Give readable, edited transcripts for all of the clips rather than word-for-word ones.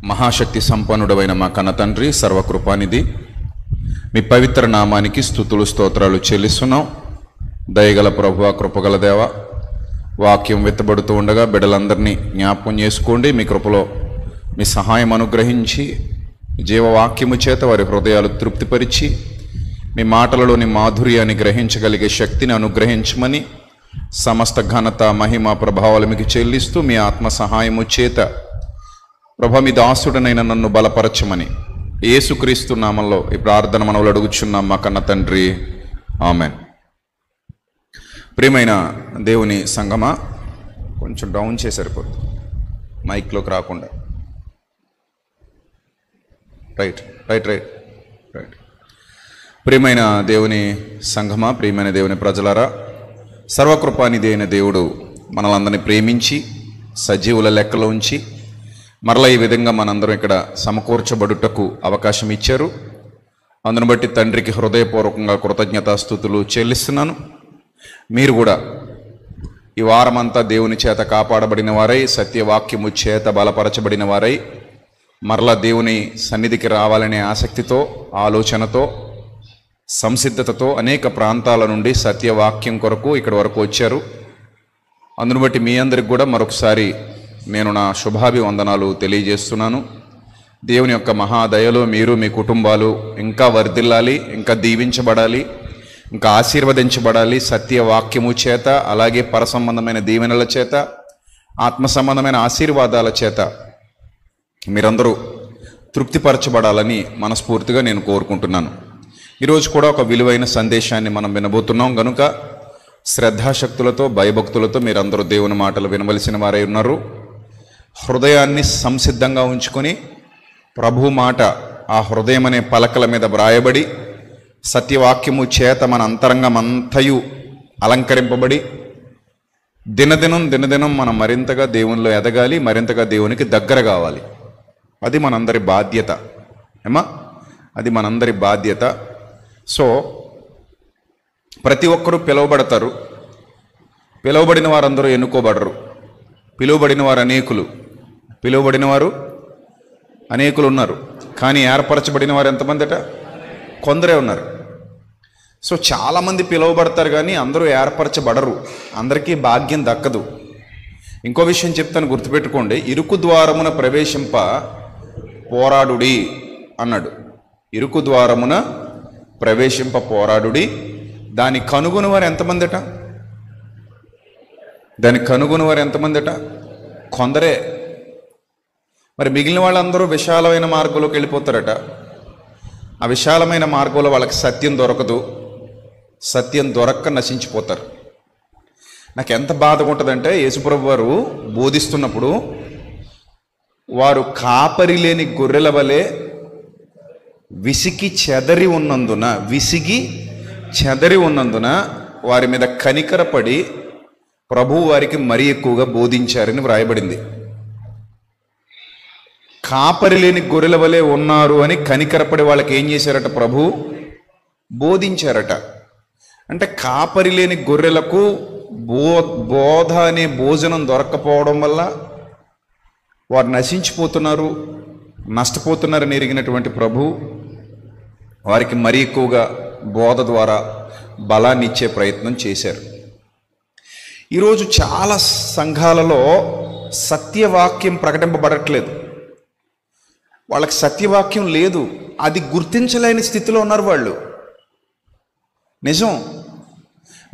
మహాశక్తి సంపన్నుడవైన మా కన్న తండ్రి, సర్వకృపానిధి, మీ పవిత్ర నామానికి స్తుతులు స్తోత్రాలు చెల్లిస్తున్నాం. దయగల ప్రభువ, కృపగల దేవ, వాక్యం వెత్తబడుతూ ఉండగా బిడ్డలందరినీ జ్ఞాపకం చేసుకోండి. మీ కృపలో మీ సహాయం అనుగ్రహించి జీవవాక్యము చేత వారి హృదయాలు తృప్తిపరిచి మీ మాటలలోని మాధుర్యాన్ని గ్రహించగలిగే శక్తిని అనుగ్రహించమని సమస్త ఘనత, మహిమ, ప్రభావాలు మీకు చెల్లిస్తూ మీ ఆత్మ సహాయము చేత ప్రభా మీ దాసుడనైన నన్ను బలపరచమని యేసుక్రీస్తు నామంలో ఈ ప్రార్థన మనవులు అడుగుచున్నాం మా కన్న తండ్రి, ఆమెన్. ప్రియమైన దేవుని సంగమా, కొంచెం డౌన్ చేసి సరిపోతుంది, మైక్లోకి రాకుండా. రైట్ రైట్ రైట్ రైట్ ప్రియమైన దేవుని సంఘమా, ప్రియమైన దేవుని ప్రజలారా, సర్వకృపానిధి అయిన దేవుడు మనలందరినీ ప్రేమించి సజీవుల లెక్కలో ఉంచి మరలా ఈ విధంగా మనందరం ఇక్కడ సమకూర్చబడుటకు అవకాశం ఇచ్చారు. అందును బట్టి తండ్రికి హృదయపూర్వకంగా కృతజ్ఞతాస్తుతులు చెల్లిస్తున్నాను. మీరు కూడా ఈ వారమంతా దేవుని చేత కాపాడబడిన వారై, సత్యవాక్యము చేత బలపరచబడిన వారై మరలా దేవుని సన్నిధికి రావాలనే ఆసక్తితో, ఆలోచనతో, సంసిద్ధతతో అనేక ప్రాంతాల నుండి సత్యవాక్యం కొరకు ఇక్కడి వరకు వచ్చారు. అందును బట్టి మీ అందరికి కూడా మరొకసారి నేను నా శుభాభివందనాలు తెలియజేస్తున్నాను. దేవుని యొక్క మహాదయలో మీరు, మీ కుటుంబాలు ఇంకా వర్ధిల్లాలి, ఇంకా దీవించబడాలి, ఇంకా ఆశీర్వదించబడాలి. సత్యవాక్యము చేత, అలాగే పరసంబంధమైన దీవెనల చేత, ఆత్మ సంబంధమైన ఆశీర్వాదాల చేత మీరందరూ తృప్తిపరచబడాలని మనస్ఫూర్తిగా నేను కోరుకుంటున్నాను. ఈరోజు కూడా ఒక విలువైన సందేశాన్ని మనం వినబోతున్నాం కనుక శ్రద్ధాశక్తులతో, భయభక్తులతో మీరందరూ దేవుని మాటలు వినవలసిన వారై ఉన్నారు. హృదయాన్ని సంసిద్ధంగా ఉంచుకొని ప్రభు మాట ఆ హృదయం అనే పలకల మీద వ్రాయబడి సత్యవాక్యము చేత మన అంతరంగమంతయు అలంకరింపబడి దినదినం మనం మరింతగా దేవునిలో ఎదగాలి, మరింతగా దేవునికి దగ్గర కావాలి. అది మనందరి బాధ్యత. అది మనందరి బాధ్యత. సో ప్రతి ఒక్కరూ పిలువబడతారు. పిలువబడిన వారందరూ ఎన్నుకోబడరు. పిలువబడిన వారు అనేకులు, పిలువబడిన వారు అనేకులు ఉన్నారు. కానీ ఏర్పరచబడిన వారు ఎంతమందిట? కొందరే ఉన్నారు. సో చాలామంది పిలువబడతారు కానీ అందరూ ఏర్పరచబడరు, అందరికీ భాగ్యం దక్కదు. ఇంకో విషయం చెప్తాను, గుర్తుపెట్టుకోండి. ఇరుకు ద్వారమున ప్రవేశింప పోరాడుడి అన్నాడు. ఇరుకు ద్వారమున ప్రవేశింప పోరాడుడి. దాన్ని కనుగొని వారు ఎంతమందిట? దాన్ని కనుగొని వారు ఎంతమందిట? కొందరే. మరి మిగిలిన వాళ్ళందరూ విశాలమైన మార్గంలోకి వెళ్ళిపోతారట. ఆ విశాలమైన మార్గంలో వాళ్ళకి సత్యం దొరకదు. సత్యం దొరక్క నశించిపోతారు. నాకు ఎంత బాధగా ఉంటుందంటే, యేసుప్రభు వారు బోధిస్తున్నప్పుడు వారు కాపరి లేని గొర్రెల వలె విసిగి చెదరి ఉన్నందున వారి మీద కనికరపడి ప్రభువు వారికి మరీ ఎక్కువగా బోధించారని వ్రాయబడింది. కాపరి లేని గొర్రెల వలె ఉన్నారు అని కనికరపడి వాళ్ళకి ఏం చేశారట? ప్రభు బోధించారట. అంటే కాపరి లేని గొర్రెలకు బోధ అనే భోజనం దొరక్కపోవడం వల్ల వారు నశించిపోతున్నారు, నష్టపోతున్నారని ఎరిగినటువంటి ప్రభు వారికి మరీ ఎక్కువగా బోధ ద్వారా బలాన్ని ఇచ్చే ప్రయత్నం చేశారు. ఈరోజు చాలా సంఘాలలో సత్యవాక్యం ప్రకటింపబడట్లేదు. వాళ్ళకి సత్యవాక్యం లేదు, అది గుర్తించలేని స్థితిలో ఉన్నారు వాళ్ళు. నిజం,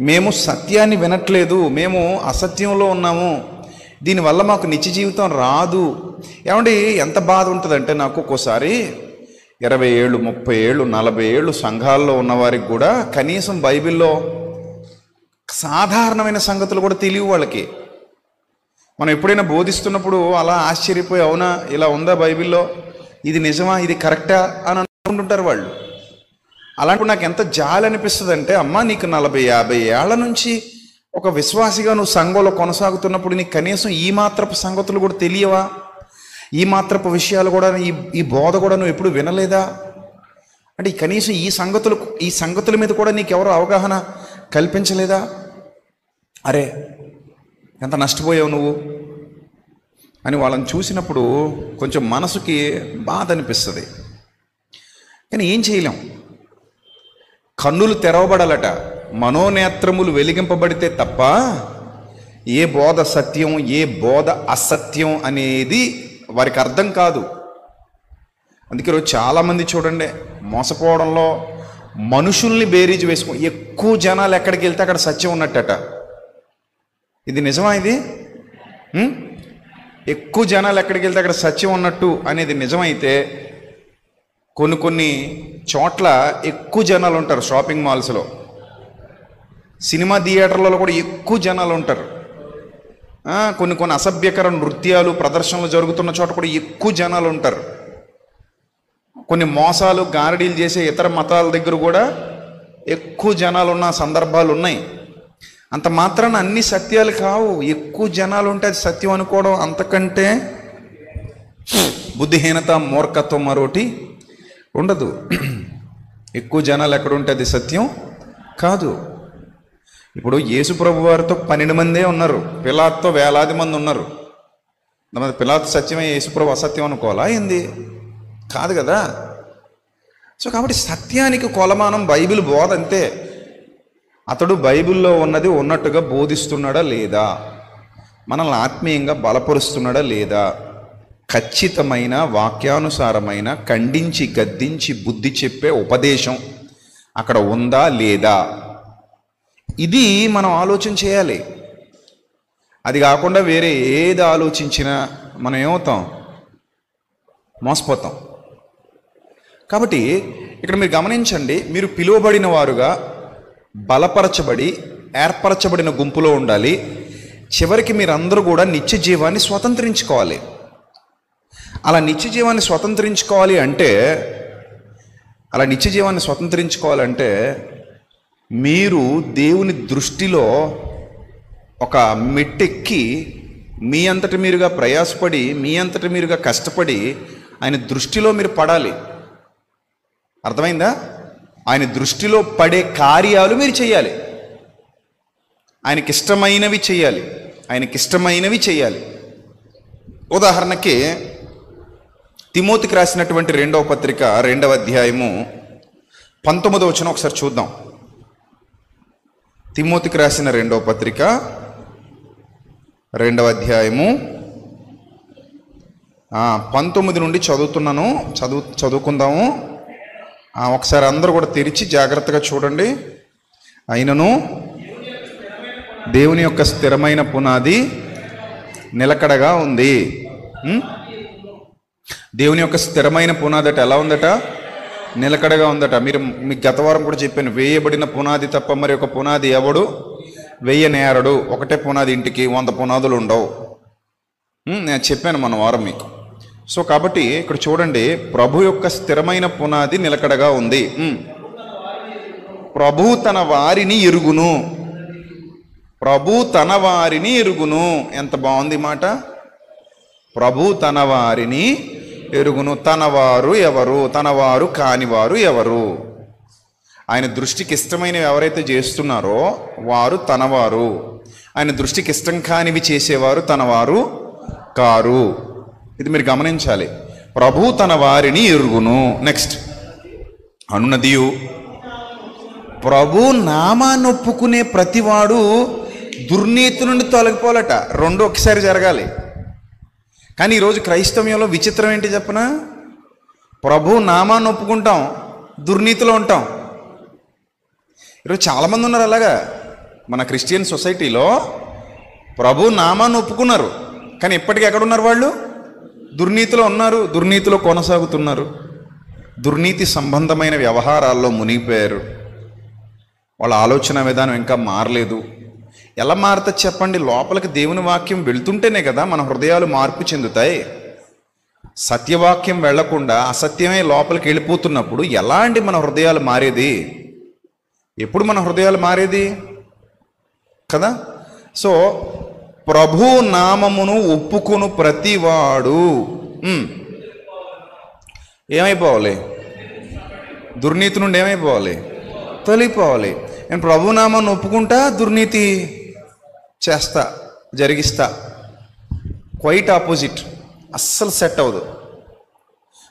మేము సత్యాన్ని వినట్లేదు, మేము అసత్యంలో ఉన్నాము, దీనివల్ల మాకు నిత్య జీవితం రాదు. ఏమండి, ఎంత బాధ ఉంటుందంటే, నాకు ఒక్కోసారి 20 ఏళ్ళు, 30 ఏళ్ళు, 40 ఏళ్ళు సంఘాల్లో ఉన్నవారికి కూడా కనీసం బైబిల్లో సాధారణమైన సంగతులు కూడా తెలియవు వాళ్ళకి. మనం ఎప్పుడైనా బోధిస్తున్నప్పుడు అలా ఆశ్చర్యపోయి, అవునా ఇలా ఉందా బైబిల్లో, ఇది నిజమా, ఇది కరెక్టా అని అనుకుంటుంటారు వాళ్ళు. అలాంటి నాకు ఎంత జాలి అనిపిస్తుంది అంటే, అమ్మా నీకు 40-50 ఏళ్ల నుంచి ఒక విశ్వాసిగా నువ్వు సంఘంలో కొనసాగుతున్నప్పుడు నీకు కనీసం ఈ మాత్రపు సంగతులు కూడా తెలియవా? ఈ మాత్రపు విషయాలు కూడా, ఈ బోధ కూడా నువ్వు ఎప్పుడు వినలేదా? అంటే కనీసం ఈ సంగతుల మీద కూడా నీకెవరో అవగాహన కల్పించలేదా? అరే ఎంత నష్టపోయావు నువ్వు అని వాళ్ళని చూసినప్పుడు కొంచెం మనసుకి బాధ అనిపిస్తుంది. కానీ ఏం చేయలేం. కన్నులు తెరవబడాలట, మనోనేత్రములు వెలిగింపబడితే తప్ప ఏ బోధ సత్యం ఏ బోధ అసత్యం అనేది వారికి అర్థం కాదు. అందుకే రోజు చాలామంది చూడండి మోసపోవడంలో మనుషుల్ని బేరీజు వేసుకో, ఎక్కువ జనాలు ఎక్కడికి వెళ్తే అక్కడ సత్యం ఉన్నట్టట. ఇది నిజమా? ఇది ఎక్కువ జనాలు ఎక్కడికి వెళ్తే అక్కడ సత్యం ఉన్నట్టు అనేది నిజమైతే కొన్ని చోట్ల ఎక్కువ జనాలు ఉంటారు. షాపింగ్ మాల్స్లో, సినిమా థియేటర్లలో కూడా ఎక్కువ జనాలు ఉంటారు. కొన్ని అసభ్యకర నృత్యాలు ప్రదర్శనలు జరుగుతున్న చోట కూడా ఎక్కువ జనాలు ఉంటారు. కొన్ని మోసాలు గారడీలు చేసే ఇతర మతాల దగ్గర కూడా ఎక్కువ జనాలు ఉన్న సందర్భాలు ఉన్నాయి. అంత మాత్రాన అన్ని సత్యాలు కావు. ఎక్కువ జనాలు ఉంటే అది సత్యం అనుకోవడం అంతకంటే బుద్ధిహీనత మూర్ఖత్వం మరోటి ఉండదు. ఎక్కువ జనాలు ఎక్కడుంటే అది సత్యం కాదు. ఇప్పుడు యేసు ప్రభు వారితో 12 మందే ఉన్నారు, పిలాతుతో వేలాది మంది ఉన్నారు. పిలాతు సత్యమే, యేసు ప్రభు అసత్యం అనుకోవాలా ఏంది? కాదు కదా. సో కాబట్టి సత్యానికి కొలమానం బైబిల్ బోధ అంతే. అతడు బైబిల్లో ఉన్నది ఉన్నట్టుగా బోధిస్తున్నాడా లేదా, మనల్ని ఆత్మీయంగా బలపరుస్తున్నాడా లేదా, ఖచ్చితమైన వాక్యానుసారమైన ఖండించి గద్దించి బుద్ధి చెప్పే ఉపదేశం అక్కడ ఉందా లేదా, ఇది మనం ఆలోచన చేయాలి. అది కాకుండా వేరే ఏది ఆలోచించినా మనం ఏమవుతాం? మోసపోతాం. కాబట్టి ఇక్కడ మీరు గమనించండి, మీరు పిలువబడిన వారుగా బలపరచబడి ఏర్పరచబడిన గుంపులో ఉండాలి. చివరికి మీరందరూ కూడా నిత్య జీవాన్ని స్వతంత్రించుకోవాలి. అలా నిత్య జీవాన్ని స్వతంత్రించుకోవాలంటే మీరు దేవుని దృష్టిలో ఒక మెట్టెక్కి మీ అంతటి మీరుగా ప్రయాసపడి మీ అంతటి మీరుగా కష్టపడి ఆయన దృష్టిలో మీరు పడాలి. అర్థమైందా? ఆయన దృష్టిలో పడే కార్యాలు మీరు చేయాలి. ఆయనకిష్టమైనవి చేయాలి. ఉదాహరణకి తిమోతికి రాసినటువంటి 2వ పత్రిక 2వ అధ్యాయము 19వ వచనం ఒకసారి చూద్దాం. తిమోతికి రాసిన 2వ పత్రిక 2వ అధ్యాయము 19 నుండి చదువుతున్నాను, చదువుకుందాము. ఒకసారి అందరూ కూడా తెరిచి జాగ్రత్తగా చూడండి. అయినను దేవుని యొక్క స్థిరమైన పునాది నిలకడగా ఉంది. దేవుని యొక్క స్థిరమైన పునాది అట ఎలా ఉందట? నిలకడగా ఉందట. మీకు గత వారం కూడా చెప్పాను, వేయబడిన పునాది తప్ప మరి ఒక పునాది ఎవడు వేయనేరడు. ఒకటే పునాది ఇంటికి 100 పునాదులు ఉండవు. నేను చెప్పాను మన వారం మీకు. సో కాబట్టి ఇక్కడ చూడండి, ప్రభు యొక్క స్థిరమైన పునాది నిలకడగా ఉంది. ప్రభు తన వారిని ఎరుగును. ఎంత బాగుంది మాట. ప్రభు తన వారిని ఎరుగును. తనవారు ఎవరు? తనవారు కానివారు ఎవరు? ఆయన దృష్టికి ఇష్టమైనవి ఎవరైతే చేస్తున్నారో వారు తనవారు. ఆయన దృష్టికి ఇష్టం కానివి చేసేవారు తనవారు కారు. ఇది మీరు గమనించాలి. ప్రభు తన వారిని ఎరుగును. నెక్స్ట్, అనునదియు ప్రభు నామాన్ని ఒప్పుకునే ప్రతివాడు దుర్నీతి నుండి తొలగిపోలట. రెండు ఒకసారి జరగాలి. కానీ ఈరోజు క్రైస్తవ్యంలో విచిత్రం ఏంటి చెప్పనా? ప్రభు నామాన్ని ఒప్పుకుంటాం, దుర్నీతిలో ఉంటాం. ఈరోజు చాలామంది ఉన్నారు అలాగా. మన క్రిస్టియన్ సొసైటీలో ప్రభు నామాన్ని ఒప్పుకున్నారు, కానీ ఇప్పటికీ ఎక్కడున్నారు వాళ్ళు? దుర్నీతిలో ఉన్నారు, దుర్నీతిలో కొనసాగుతున్నారు, దుర్నీతి సంబంధమైన వ్యవహారాల్లో మునిగిపోయారు. వాళ్ళ ఆలోచన విధానం ఇంకా మారలేదు. ఎలా మారుతుంది చెప్పండి? లోపలికి దేవుని వాక్యం వెళ్తుంటేనే కదా మన హృదయాలు మార్పు చెందుతాయి. సత్యవాక్యం వెళ్లకుండా అసత్యమే లోపలికి వెళ్ళిపోతున్నప్పుడు ఎలా అండి మన హృదయాలు మారేది? ఎప్పుడు మన హృదయాలు మారేది కదా? సో ప్రభు నామమును ఒప్పుకొను ప్రతివాడు ఏమైపోవాలి? దుర్నీతి నుండి ఏమైపోవాలి? తొలగిపోవాలి. నేను ప్రభు నామాన్ని ఒప్పుకుంటా, దుర్నీతి చేస్తా, జరిగిస్తా, క్వైట్ ఆపోజిట్, అస్సలు సెట్ అవ్వదు.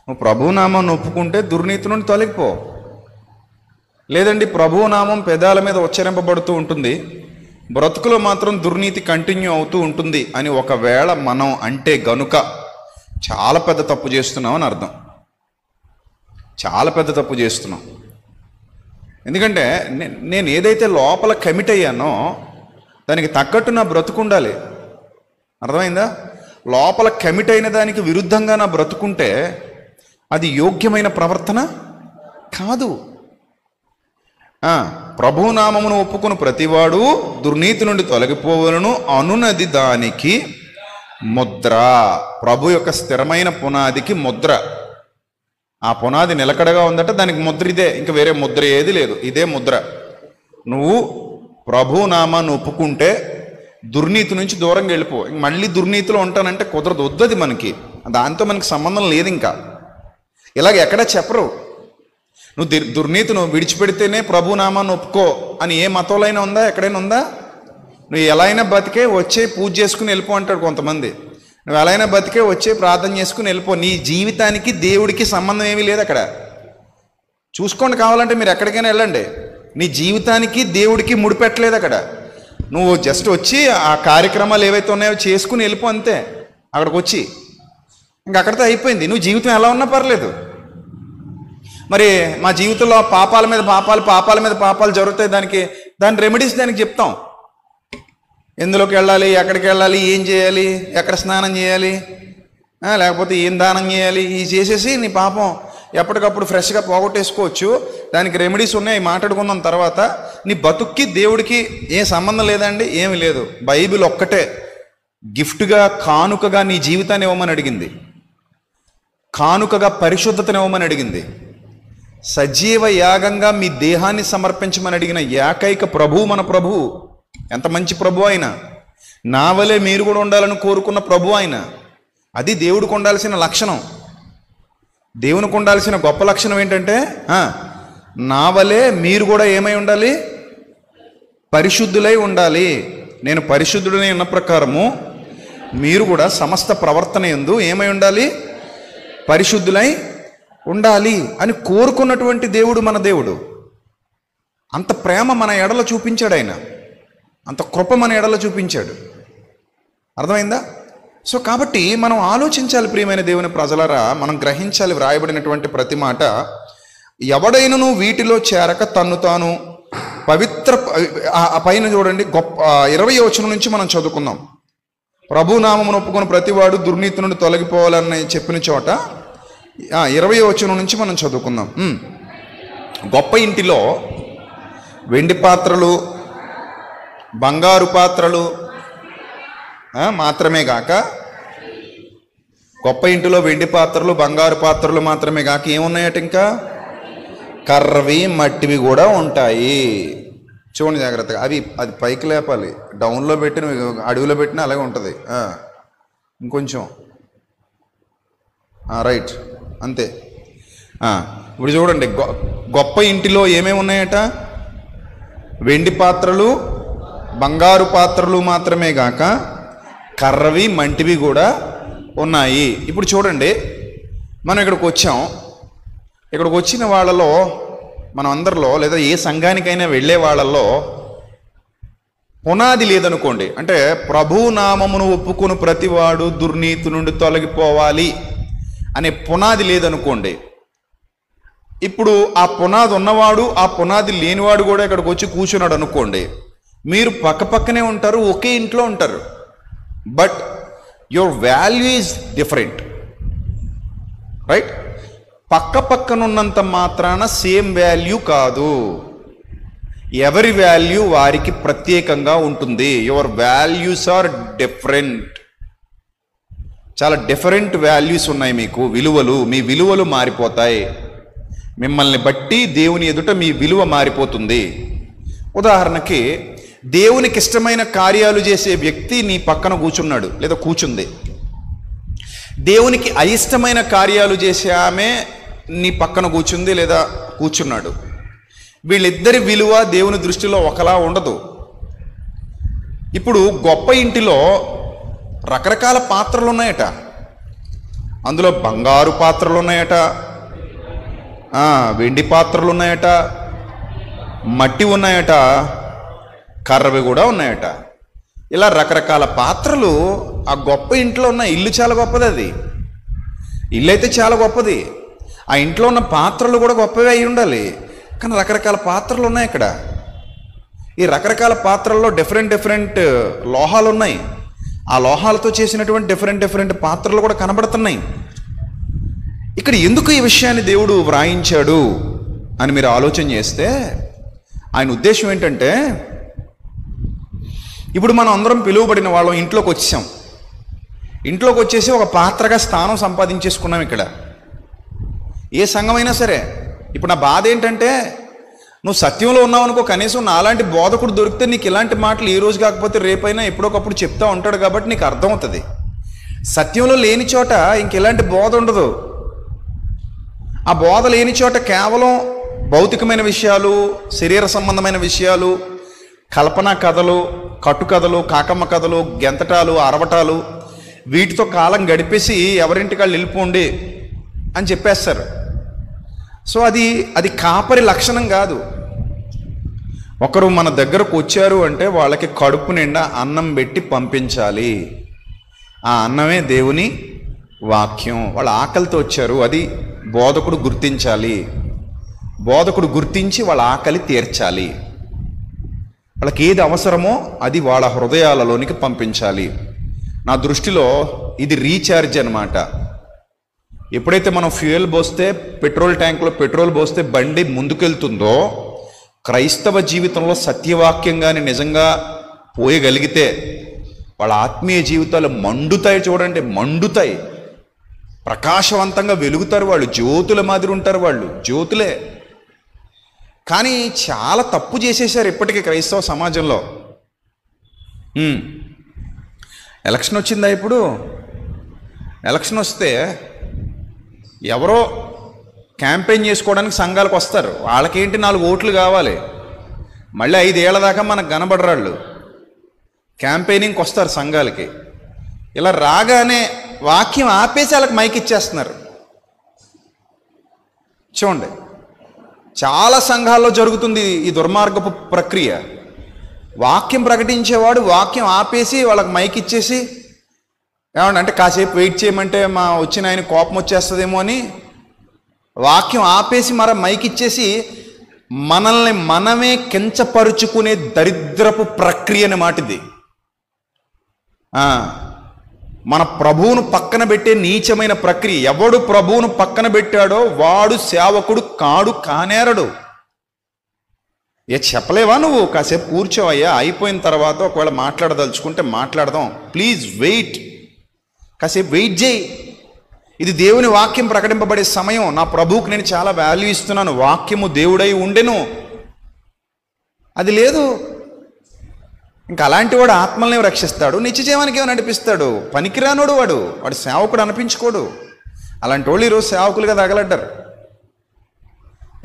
నువ్వు ప్రభునామాన్ని ఒప్పుకుంటే దుర్నీతి నుండి తొలగిపో. లేదండి ప్రభునామం పెదాల మీద ఉచ్చరింపబడుతూ ఉంటుంది, బ్రతుకులో మాత్రం దుర్నీతి కంటిన్యూ అవుతూ ఉంటుంది అని ఒకవేళ మనం అంటే గనుక చాలా పెద్ద తప్పు చేస్తున్నాం అని అర్థం. చాలా పెద్ద తప్పు చేస్తున్నాం. ఎందుకంటే నేను ఏదైతే లోపల కమిట్ అయ్యానో దానికి తగ్గట్టు నా బ్రతుకు ఉండాలి. అర్థమైందా? లోపల కమిట్ అయిన దానికి విరుద్ధంగా నా బ్రతుకుంటే అది యోగ్యమైన ప్రవర్తన కాదు. ప్రభునామమును ఒప్పుకుని ప్రతివాడు దుర్నీతి నుండి తొలగిపోవలను అనునది దానికి ముద్ర. ప్రభు యొక్క స్థిరమైన పునాదికి ముద్ర. ఆ పునాది నిలకడగా ఉందట, దానికి ముద్ర ఇదే, ఇంకా వేరే ముద్ర ఏది లేదు, ఇదే ముద్ర. నువ్వు ప్రభునామాన్ని ఒప్పుకుంటే దుర్నీతి నుంచి దూరంగా వెళ్ళిపో. మళ్ళీ దుర్నీతిలో ఉంటానంటే కుదరదు, వద్దది మనకి, దాంతో మనకి సంబంధం లేదు. ఇంకా ఇలాగ ఎక్కడా చెప్పరు. నువ్వు దుర్నీతిని విడిచిపెడితేనే ప్రభునామాన్ని ఒప్పుకో అని ఏ మతంలో అయినా ఉందా? ఎక్కడైనా ఉందా? నువ్వు ఎలా అయినా బతికే వచ్చే పూజ చేసుకుని వెళ్ళిపో అంటాడు కొంతమంది. నువ్వు ఎలా అయినా బతికే వచ్చే ప్రార్థన చేసుకుని వెళ్ళిపో. నీ జీవితానికి దేవుడికి సంబంధం ఏమీ లేదు అక్కడ. చూసుకోండి, కావాలంటే మీరు ఎక్కడికైనా వెళ్ళండి, నీ జీవితానికి దేవుడికి ముడిపెట్టలేదు అక్కడ. నువ్వు జస్ట్ వచ్చి ఆ కార్యక్రమాలు ఏవైతే ఉన్నాయో చేసుకుని వెళ్ళిపో అంతే. అక్కడికి వచ్చి ఇంక అక్కడితో అయిపోయింది. నువ్వు జీవితం ఎలా ఉన్నా పర్లేదు. మరి మా జీవితంలో పాపాల మీద పాపాలు జరుగుతాయి, దాని రెమెడీస్ దానికి చెప్తాం. ఎందులోకి వెళ్ళాలి, ఎక్కడికి వెళ్ళాలి, ఏం చేయాలి, ఎక్కడ స్నానం చేయాలి, లేకపోతే ఏం దానం చేయాలి, ఇది చేసేసి నీ పాపం ఎప్పటికప్పుడు ఫ్రెష్గా పోగొట్టేసుకోవచ్చు. దానికి రెమెడీస్ ఉన్నాయి, మాట్లాడుకుందాం తర్వాత. నీ బతుక్కి దేవుడికి ఏ సంబంధం లేదండి, ఏమి లేదు. బైబిల్ ఒక్కటే గిఫ్ట్గా, కానుకగా నీ జీవితాన్ని ఇవ్వమని అడిగింది, కానుకగా పరిశుద్ధతను ఇవ్వమని అడిగింది, సజీవ యాగంగా మీ దేహాన్ని సమర్పించమని అడిగిన ఏకైక ప్రభువు మన ప్రభువు. ఎంత మంచి ప్రభు ఆయన! నా వలే మీరు కూడా ఉండాలని కోరుకున్న ప్రభు ఆయన. అది దేవుడికి ఉండాల్సిన లక్షణం. దేవునికి ఉండాల్సిన గొప్ప లక్షణం ఏంటంటే, నా వలే మీరు కూడా ఏమై ఉండాలి? పరిశుద్ధులై ఉండాలి. నేను పరిశుద్ధుడనే ఉన్న ప్రకారము మీరు కూడా సమస్త ప్రవర్తన యందు ఏమై ఉండాలి? పరిశుద్ధులై ఉండాలి అని కోరుకున్నటువంటి దేవుడు మన దేవుడు. అంత ప్రేమ మన ఎడల చూపించాడు ఆయన, అంత కృప మన ఎడల చూపించాడు. అర్థమైందా? సో కాబట్టి మనం ఆలోచించాలి ప్రియమైన దేవుని ప్రజలారా, మనం గ్రహించాలి వ్రాయబడినటువంటి ప్రతి మాట. ఎవడైనను వీటిలో చేరక తన్ను తాను పవిత్ర, ఆ పైన చూడండి, గొప్ప 20వ వచనం నుంచి మనం చదువుకుందాం. ప్రభునామమును ఒప్పుకొని ప్రతివాడు దుర్నీతి నుండి తొలగిపోవాలని చెప్పిన చోట 20వ వచనం నుంచి మనం చదువుకుందాం. గొప్ప ఇంటిలో వెండి పాత్రలు, బంగారు పాత్రలు మాత్రమే గాక, గొప్ప ఇంటిలో వెండి పాత్రలు, బంగారు పాత్రలు మాత్రమే గాక ఏమున్నాయట? ఇంకా కర్రవి, మట్టివి కూడా ఉంటాయి. చూడండి జాగ్రత్తగా. అది పైకి లేపాలి, డౌన్లో పెట్టిన, అడవిలో పెట్టినా అలాగే ఉంటుంది. ఇంకొంచెం రైట్, అంతే. ఇప్పుడు చూడండి, గొప్ప ఇంటిలో ఏమేమి ఉన్నాయట? వెండి పాత్రలు, బంగారు పాత్రలు మాత్రమే గాక కర్రవి, మంటివి కూడా ఉన్నాయి. ఇప్పుడు చూడండి, మనం ఇక్కడికి వచ్చాం. ఇక్కడికి వచ్చిన వాళ్ళలో, మనం అందరిలో, లేదా ఏ సంఘానికైనా వెళ్ళే వాళ్ళల్లో పునాది లేదనుకోండి. అంటే ప్రభునామమును ఒప్పుకుని ప్రతివాడు దుర్నీతి నుండి తొలగిపోవాలి అనే పునాది లేదనుకోండి. ఇప్పుడు ఆ పునాది ఉన్నవాడు, ఆ పునాది లేనివాడు కూడా ఇక్కడికి వచ్చి కూర్చున్నాడు అనుకోండి. మీరు పక్కపక్కనే ఉంటారు, ఒకే ఇంట్లో ఉంటారు, but your value is different, right? పక్క పక్కనున్నంత మాత్రాన సేమ్ వాల్యూ కాదు. ఎవరి వాల్యూ వారికి ప్రత్యేకంగా ఉంటుంది. Your values are different. చాలా డిఫరెంట్ వాల్యూస్ ఉన్నాయి మీకు, విలువలు. మీ విలువలు మారిపోతాయి. మిమ్మల్ని బట్టి దేవుని ఎదుట మీ విలువ మారిపోతుంది. ఉదాహరణకి, దేవునికి ఇష్టమైన కార్యాలు చేసే వ్యక్తి నీ పక్కన కూర్చున్నాడు లేదా కూర్చుంది. దేవునికి అయిష్టమైన కార్యాలు చేసే ఆమె నీ పక్కన కూర్చుంది లేదా కూర్చున్నాడు. వీళ్ళిద్దరి విలువ దేవుని దృష్టిలో ఒకలా ఉండదు. ఇప్పుడు గొప్ప ఇంటిలో రకరకాల పాత్రలు ఉన్నాయట. అందులో బంగారు పాత్రలు ఉన్నాయట, వెండి పాత్రలు ఉన్నాయట, మట్టి ఉన్నాయట, కర్రవి కూడా ఉన్నాయట. ఇలా రకరకాల పాత్రలు ఆ గొప్ప ఇంట్లో ఉన్న ఇల్లు చాలా గొప్పది. అది ఇల్లు అయితే చాలా గొప్పది, ఆ ఇంట్లో ఉన్న పాత్రలు కూడా గొప్పవి అయి ఉండాలి. కానీ రకరకాల పాత్రలు ఉన్నాయి ఇక్కడ. ఈ రకరకాల పాత్రల్లో డిఫరెంట్ లోహాలు ఉన్నాయి. ఆ లోహాలతో చేసినటువంటి డిఫరెంట్ పాత్రలు కూడా కనబడుతున్నాయి. ఇక్కడ ఎందుకు ఈ విషయాన్ని దేవుడు వ్రాయించాడు అని మీరు ఆలోచన చేస్తే ఆయన ఉద్దేశం ఏంటంటే, ఇప్పుడు మనం అందరం పిలువబడిన వాళ్ళం ఇంట్లోకి వచ్చాం. ఇంట్లోకి వచ్చేసి ఒక పాత్రగా స్థానం సంపాదించేసుకున్నాం. ఇక్కడ ఏ సంఘమైనా సరే. ఇప్పుడు నా బాధ ఏంటంటే, నువ్వు సత్యంలో ఉన్నావు అనుకో, కనీసం నాలాంటి బోధకుడు దొరికితే నీకు ఇలాంటి మాటలు ఈ రోజు కాకపోతే రేపైనా ఎప్పుడొకప్పుడు చెప్తా ఉంటాడు కాబట్టి నీకు అర్థమవుతుంది. సత్యంలో లేని చోట ఇంక ఇలాంటి బోధ ఉండదు. ఆ బోధ లేని చోట కేవలం భౌతికమైన విషయాలు, శరీర సంబంధమైన విషయాలు, కల్పనా కథలు, కట్టుకథలు, కాకమ్మ కథలు, గెంతటాలు, అరవటాలు, వీటితో కాలం గడిపేసి ఎవరింటికి వాళ్ళు వెళ్ళిపోండి అని చెప్పేస్తారు. సో అది కాపరి లక్షణం కాదు. ఒకరు మన దగ్గరకు వచ్చారు అంటే వాళ్ళకి కడుపు నిండా అన్నం పెట్టి పంపించాలి. ఆ అన్నమే దేవుని వాక్యం. వాళ్ళ ఆకలితో వచ్చారు, అది బోధకుడు గుర్తించాలి. బోధకుడు గుర్తించి వాళ్ళ ఆకలి తీర్చాలి. వాళ్ళకి ఏది అవసరమో అది వాళ్ళ హృదయాలలోనికి పంపించాలి. నా దృష్టిలో ఇది రీఛార్జ్ అన్నమాట. ఎప్పుడైతే మనం ఫ్యూయల్ పోస్తే, పెట్రోల్ ట్యాంకులో పెట్రోల్ పోస్తే బండి ముందుకెళ్తుందో, క్రైస్తవ జీవితంలో సత్యవాక్యంగాని నిజంగా పోయగలిగితే వాళ్ళ ఆత్మీయ జీవితాలు మండుతాయి. చూడండి, మండుతాయి, ప్రకాశవంతంగా వెలుగుతారు. వాళ్ళు జ్యోతుల మాదిరి ఉంటారు. వాళ్ళు జ్యోతులే. కానీ చాలా తప్పు చేసేసారు ఇప్పటికీ క్రైస్తవ సమాజంలో. ఎలక్షన్ వచ్చిందా? ఇప్పుడు ఎలక్షన్ వస్తే ఎవరో క్యాంపెయిన్ చేసుకోవడానికి సంఘాలకు వస్తారు. వాళ్ళకేంటి 4 ఓట్లు కావాలి. మళ్ళీ 5 ఏళ్ల దాకా మనకు కనబడరాళ్ళు క్యాంపెయినింగ్కి వస్తారు సంఘాలకి. ఇలా రాగానే వాక్యం ఆపేసి వాళ్ళకి మైక్ ఇచ్చేస్తున్నారు. చూడండి, చాలా సంఘాల్లో జరుగుతుంది ఈ దుర్మార్గపు ప్రక్రియ. వాక్యం ప్రకటించేవాడు వాక్యం ఆపేసి వాళ్ళకి మైక్ ఇచ్చేసి, ఏమంటే అంటే కాసేపు వెయిట్ చేయమంటే మా వచ్చిన ఆయన కోపం వచ్చేస్తుందేమో అని వాక్యం ఆపేసి మరి మైక్ ఇచ్చేసి మనల్ని మనమే కించపరుచుకునే దరిద్రపు ప్రక్రియ అన్నమాట ఇది. మన ప్రభువును పక్కన పెట్టే నీచమైన ప్రక్రియ. ఎవడు ప్రభువును పక్కన పెట్టాడో వాడు సేవకుడు కాడు, కానేరడు. చెప్పలేవా నువ్వు? కాసేపు కూర్చోవయ్యా, అయిపోయిన తర్వాత ఒకవేళ మాట్లాడదలుచుకుంటే మాట్లాడదాం, ప్లీజ్ వెయిట్, కాసేపు వెయిట్ చేయి. ఇది దేవుని వాక్యం ప్రకటింపబడే సమయం. నా ప్రభువుకి నేను చాలా వాల్యూ ఇస్తున్నాను. వాక్యము దేవుడై ఉండెను. అది లేదు. ఇంకా అలాంటి వాడు ఆత్మల్ని రక్షిస్తాడు, నిత్యజీవానికి ఏమో నడిపిస్తాడు. పనికిరానోడు వాడు సేవకుడు అనిపించుకోడు. అలాంటి వాళ్ళు ఈరోజు సేవకులుగా తగలడ్డారు.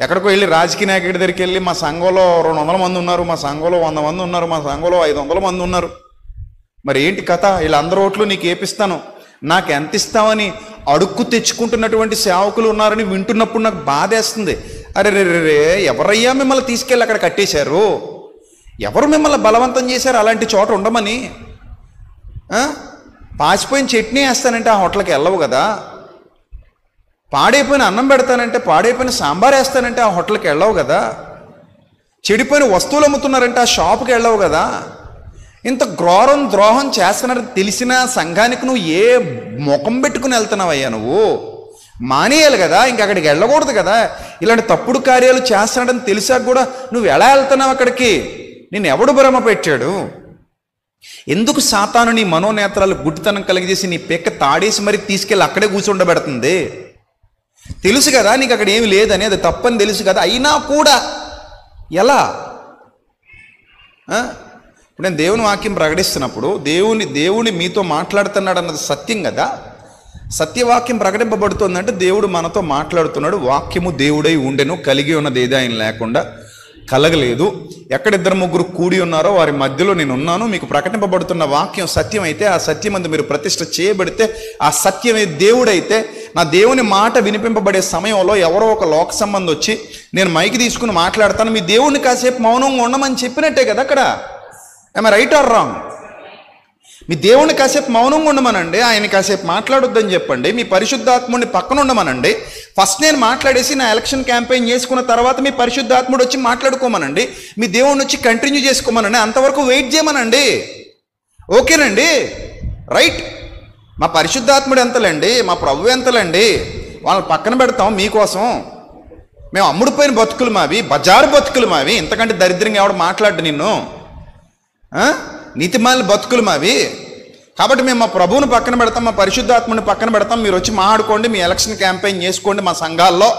ఎక్కడికో వెళ్ళి రాజకీయ నాయకుడి దగ్గరికి వెళ్ళి మా సంఘంలో 200 మంది ఉన్నారు, మా సంఘంలో 100 మంది ఉన్నారు, మా సంఘంలో 500 మంది ఉన్నారు, మరి ఏంటి కథ, వీళ్ళందరూ ఓట్లు నీకు ఏపిస్తాను, నాకు ఎంత ఇస్తామని అడుక్కు తెచ్చుకుంటున్నటువంటి సేవకులు ఉన్నారని వింటున్నప్పుడు నాకు బాధేస్తుంది. అరే రే రే, ఎవరయ్యా మిమ్మల్ని తీసుకెళ్ళి అక్కడ కట్టేశారు? ఎవరు మిమ్మల్ని బలవంతం చేశారు అలాంటి చోట ఉండమని? పాచిపోయిన చట్నీ వేస్తానంటే ఆ హోటల్కి వెళ్ళవు కదా. పాడైపోయిన అన్నం పెడతానంటే, పాడైపోయిన సాంబార్ వేస్తానంటే ఆ హోటల్కి వెళ్ళవు కదా. చెడిపోయిన వస్తువులు అమ్ముతున్నారంటే ఆ షాపుకి వెళ్ళవు కదా. ఇంత ద్రోహం చేస్తున్నారని తెలిసిన సంఘానికి నువ్వు ఏ ముఖం పెట్టుకుని వెళ్తున్నావయ్యా? నువ్వు మానేయాలి కదా, ఇంక అక్కడికి వెళ్ళకూడదు కదా. ఇలాంటి తప్పుడు కార్యాలు చేస్తున్నాడని తెలిసాక కూడా నువ్వు ఎలా వెళ్తున్నావు అక్కడికి? నేను ఎవడు భ్రమ పెట్టాడు? ఎందుకు సాతాను నీ మనోనేత్రాలు గుడ్డితనం కలిగజేసి నీ పెక్క తాడేసి మరి తీసుకెళ్ళి అక్కడే కూర్చుండబెడుతుంది? తెలుసు కదా నీకు అక్కడ ఏమి లేదని, అది తప్పని తెలుసు కదా, అయినా కూడా ఎలా? ఇప్పుడు నేను దేవుని వాక్యం ప్రకటిస్తున్నప్పుడు దేవుని మీతో మాట్లాడుతున్నాడు అన్నది సత్యం కదా. సత్యవాక్యం ప్రకటింపబడుతుందంటే దేవుడు మనతో మాట్లాడుతున్నాడు. వాక్యము దేవుడై ఉండెను, కలిగి ఉన్నది ఏది ఆయన లేకుండా కలగలేదు. ఎక్కడ ఇద్దరు ముగ్గురు కూడి ఉన్నారో వారి మధ్యలో నేను ఉన్నాను. మీకు ప్రకటింపబడుతున్న వాక్యం సత్యం అయితే, ఆ సత్యమందు మీరు ప్రతిష్ఠ చేయబడితే, ఆ సత్యమే దేవుడైతే, నా దేవుని మాట వినిపింపబడే సమయంలో ఎవరో ఒక లోక సంబంధం వచ్చి నేను మైకి తీసుకుని మాట్లాడతాను, మీ దేవుడిని కాసేపు మౌనంగా ఉండమని చెప్పినట్టే కదా అక్కడ. I right or wrong? మీ దేవుని కాసేపు మౌనంగా ఉండమనండి, ఆయన కాసేపు మాట్లాడొద్దని చెప్పండి, మీ పరిశుద్ధాత్ముడిని పక్కన ఉండమనండి. ఫస్ట్ నేను మాట్లాడేసి నా ఎలక్షన్ క్యాంపెయిన్ చేసుకున్న తర్వాత మీ పరిశుద్ధాత్ముడు వచ్చి మాట్లాడుకోమనండి, మీ దేవుడిని వచ్చి కంటిన్యూ చేసుకోమనండి, అంతవరకు వెయిట్ చేయమనండి. ఓకేనండి, రైట్. మా పరిశుద్ధాత్ముడు ఎంతలండి, మా ప్రభు ఎంతలండి, వాళ్ళని పక్కన పెడతాం మీకోసం. మేము అమ్ముడుపోయిన బతుకులు మావి, బజారు బతుకులు మావి, ఇంతకంటే దరిద్రంగా ఎవడు మాట్లాడు నిన్ను, నీతిమాలిన బతుకులు మావి. కాబట్టి మేము మా ప్రభువుని పక్కన పెడతాం, మా పరిశుద్ధాత్మని పక్కన పెడతాం, మీరు వచ్చి మాట్లాడుకోండి, మీ ఎలక్షన్ క్యాంపెయిన్ చేసుకోండి మా సంఘాల్లో,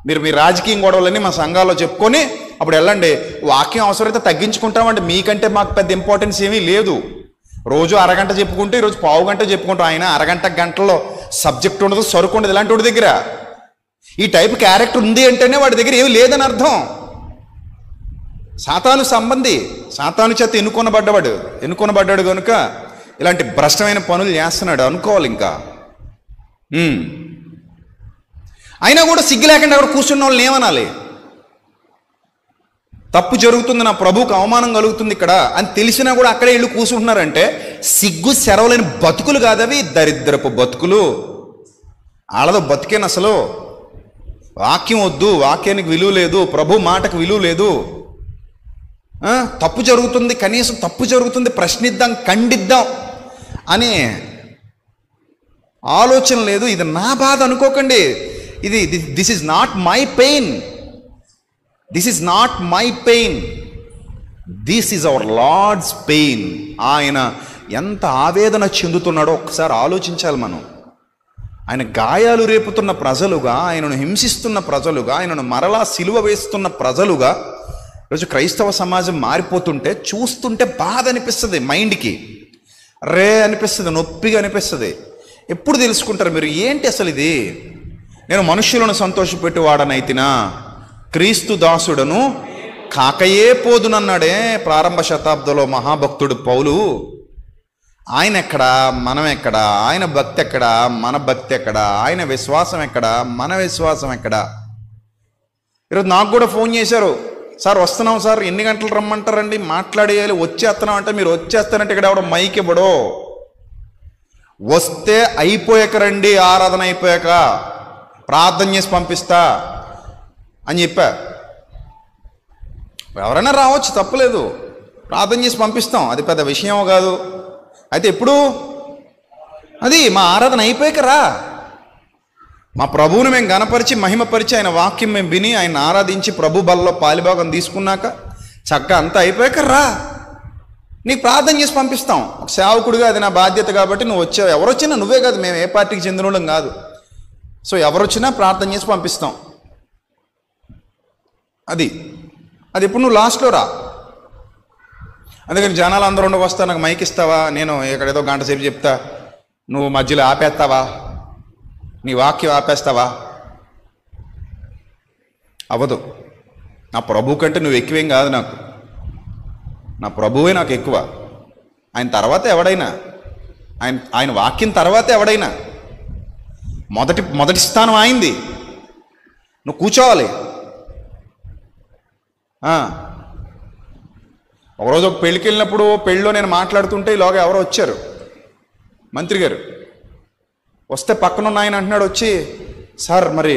మీరు మీ రాజకీయ గొడవలని మా సంఘాల్లో చెప్పుకొని అప్పుడు వెళ్ళండి. వాక్యం అవసరమైతే తగ్గించుకుంటామంటే మీకంటే మాకు పెద్ద ఇంపార్టెన్స్ ఏమీ లేదు. రోజు అరగంట చెప్పుకుంటే ఈరోజు పావు గంట చెప్పుకుంటాం. ఆయన అరగంట గంటల్లో సబ్జెక్ట్ ఉండదు, సరుకు ఉండదు. ఇలాంటి వాడి దగ్గర ఈ టైప్ క్యారెక్టర్ ఉంది అంటేనే వాడి దగ్గర ఏమి లేదని అర్థం. సాతాను సంబంధి, సాతాను చేత ఎన్నుకొనబడ్డాడు కనుక ఇలాంటి భ్రష్టమైన పనులు చేస్తున్నాడు అనుకోవాలి. ఇంకా అయినా కూడా సిగ్గు లేకుండా అక్కడ కూర్చున్న వాళ్ళని ఏమనాలి? తప్పు జరుగుతుంది, నా ప్రభువుకు అవమానం కలుగుతుంది ఇక్కడ అని తెలిసినా కూడా అక్కడే ఇళ్ళు కూర్చుంటున్నారంటే సిగ్గు సెరవలేని బతుకులు కాదవి, దరిద్రపు బతుకులు. వాళ్ళతో బతికేను అసలు. వాక్యం వద్దు, వాక్యానికి విలువ లేదు, ప్రభు మాటకు విలువ లేదు. తప్పు జరుగుతుంది, కనీసం తప్పు జరుగుతుంది ప్రశ్నిద్దాం, ఖండిద్దాం అనే ఆలోచన లేదు. ఇది నా బాధ అనుకోకండి. This is not my pain, this is our Lord's pain. ఆయన ఎంత ఆవేదన చెందుతున్నాడో ఒక్కసారి ఆలోచించాలి మనం. ఆయన గాయాలు రేపుతున్న ప్రజలుగా, ఆయనను హింసిస్తున్న ప్రజలుగా, ఆయనను మరలా సిలువ వేస్తున్న ప్రజలుగా ఈరోజు క్రైస్తవ సమాజం మారిపోతుంటే చూస్తుంటే బాధ అనిపిస్తుంది, మైండ్కి అనిపిస్తుంది, నొప్పిగా అనిపిస్తుంది. ఎప్పుడు తెలుసుకుంటారు మీరు ఏంటి అసలు ఇది? నేను మనుష్యులను సంతోషపెట్టువాడనైతినా క్రీస్తు దాసుడను కాకయే పోదునన్నాడే ప్రారంభ శతాబ్దంలో మహాభక్తుడు పౌలు. ఆయన ఎక్కడా, మనం ఎక్కడా? ఆయన భక్తి ఎక్కడా, మన భక్తి ఎక్కడా? ఆయన విశ్వాసం ఎక్కడా, మన విశ్వాసం ఎక్కడా? ఈరోజు నాకు కూడా ఫోన్ చేశారు, సార్ వస్తున్నాం సార్, ఎన్ని గంటలు రమ్మంటారండి, మాట్లాడేయాలి, వచ్చేస్తున్నాం అంటే మీరు వచ్చేస్తారంటే ఇక్కడ ఎవడో మైక్ ఇవ్వడో. వస్తే అయిపోయాక రండి, ఆరాధన అయిపోయాక ప్రార్థన చేసి పంపిస్తా అని చెప్పా. ఎవరైనా రావచ్చు, తప్పలేదు, ప్రార్థన చేసి పంపిస్తాం, అది పెద్ద విషయం కాదు. అయితే ఎప్పుడు అది మా ఆరాధన అయిపోయాక రా, మా ప్రభువుని మేము గణపరిచి మహిమపరిచి ఆయన వాక్యం మేము విని ఆయన ఆరాధించి ప్రభు బలలో పాలిభాగం తీసుకున్నాక చక్కగా అంతా అయిపోయాక రా, నీకు ప్రార్థన చేసి పంపిస్తాం. ఒక సేవకుడిగా అది నా బాధ్యత కాబట్టి నువ్వు వచ్చావు. ఎవరొచ్చినా నువ్వే కాదు, మేము ఏ పార్టీకి చెందిన వాళ్ళం కాదు. సో ఎవరొచ్చినా ప్రార్థన చేసి పంపిస్తాం. అది ఎప్పుడు నువ్వు లాస్ట్లో రా. అందుకని జనాలు అందరూ ఉండకు వస్తా, నాకు మైక్ ఇస్తావా, నేను ఇక్కడ ఏదో గంట సేపు చెప్తా, నువ్వు మధ్యలో ఆపేస్తావా, నీ వాక్యం ఆపేస్తావా? అవ్వదు. నా ప్రభు కంటే నువ్వు ఎక్కువేం కాదు నాకు, నా ప్రభువే నాకు ఎక్కువ. ఆయన తర్వాత ఎవడైనా, ఆయన వాక్యం తర్వాత ఎవడైనా, మొదటి స్థానం ఆయింది. నువ్వు కూర్చోవాలి. ఒకరోజు ఒక పెళ్ళికి వెళ్ళినప్పుడు పెళ్ళిలో నేను మాట్లాడుతుంటే ఈలోగా ఎవరో వచ్చారు, మంత్రి గారు. వస్తే పక్కనున్న ఆయన అంటున్నాడు వచ్చి, సార్ మరి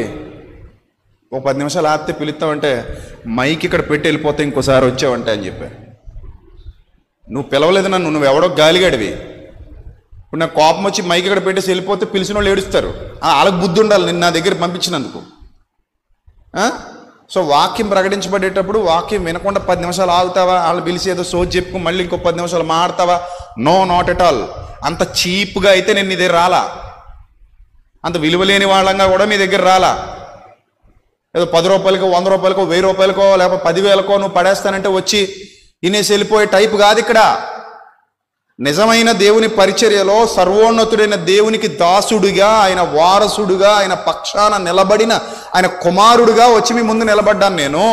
ఓ 10 నిమిషాలు ఆపితే పిలుస్తామంటే మైక్ ఇక్కడ పెట్టి వెళ్ళిపోతే ఇంకోసారి వచ్చావంటే అని చెప్పారు. నువ్వు పిలవలేదు నన్ను, నువ్వు ఎవడో గాలిగాడివి. ఇప్పుడు నాకు కోపం వచ్చి మైక్ ఇక్కడ పెట్టేసి వెళ్ళిపోతే పిలిచిన వాళ్ళు ఏడుస్తారు. వాళ్ళకి బుద్ధి ఉండాలి నిన్ను నా దగ్గర పంపించినందుకు. సో వాక్యం ప్రకటించబడేటప్పుడు వాక్యం వినకుండా 10 నిమిషాలు ఆగుతావా? వాళ్ళు పిలిచి ఏదో సోచి చెప్పుకుని మళ్ళీ ఇంకో 10 నిమిషాలు మాడతావా? No, not at all. అంత చీప్గా అయితే నేను నీ దగ్గర రాలా, అంత విలువలేని వాళ్ళంగా కూడా మీ దగ్గర రాలా. ఏదో 10 రూపాయలకో 100 రూపాయలకో 1000 రూపాయలకో లేకపోతే 10,000కో నువ్వు పడేస్తానంటే వచ్చి ఇనేసి వెళ్ళిపోయే టైపు కాదు ఇక్కడ. నిజమైన దేవుని పరిచర్యలో సర్వోన్నతుడైన దేవునికి దాసుడిగా, ఆయన వారసుడుగా, ఆయన పక్షాన నిలబడిన ఆయన కుమారుడుగా వచ్చి మీ ముందు నిలబడ్డాను నేను.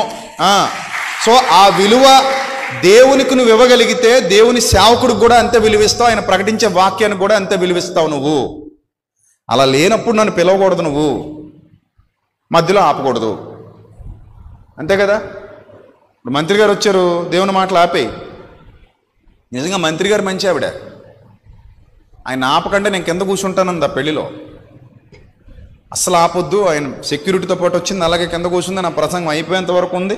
సో సో ఆ విలువ దేవునికి నువ్వు ఇవ్వగలిగితే దేవుని సేవకుడికి కూడా అంతే విలువిస్తావు, ఆయన ప్రకటించే వాక్యానికి కూడా అంతే విలువిస్తావు నువ్వు. అలా లేనప్పుడు నన్ను పిలవకూడదు, నువ్వు మధ్యలో ఆపకూడదు, అంతే కదా. ఇప్పుడు మంత్రి గారు వచ్చారు, దేవుని మాటలు ఆపేయి. నిజంగా మంత్రి గారు మంచి ఆవిడ, ఆయన ఆపకంటే నేను కింద కూర్చుంటానంది ఆ పెళ్లిలో. అస్సలు ఆపొద్దు, ఆయన సెక్యూరిటీతో పాటు వచ్చింది, అలాగే కింద కూర్చుంది. నా ప్రసంగం అయిపోయేంత వరకు ఉంది,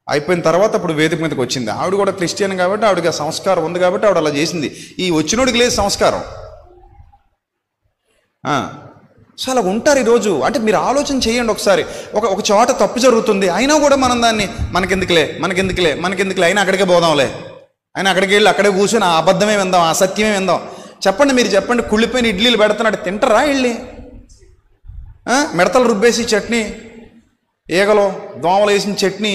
అయిపోయిన తర్వాత అప్పుడు వేదిక మీదకి వచ్చింది. ఆవిడ కూడా క్రిస్టియన్ కాబట్టి ఆవిడకి సంస్కారం ఉంది కాబట్టి ఆవిడ అలా చేసింది. ఈ వచ్చినోడికి లేదు సంస్కారం. సో అలా ఉంటారు ఈరోజు. అంటే మీరు ఆలోచన చేయండి ఒకసారి. ఒక చోట తప్పు జరుగుతుంది, అయినా కూడా మనం దాన్ని మనకెందుకులే అయినా అక్కడికే పోదాంలే, అయినా అక్కడికి వెళ్ళి అక్కడే కూర్చొని ఆ అబద్ధమే విందాం, ఆ సత్యమే విందాం. చెప్పండి, మీరు చెప్పండి, కుళ్ళిపోయిన ఇడ్లీలు పెడుతున్నాడు, తింటారా వెళ్ళి? మిడతలు రుబ్బేసి చట్నీ, ఈగలో దోమలు వేసిన చట్నీ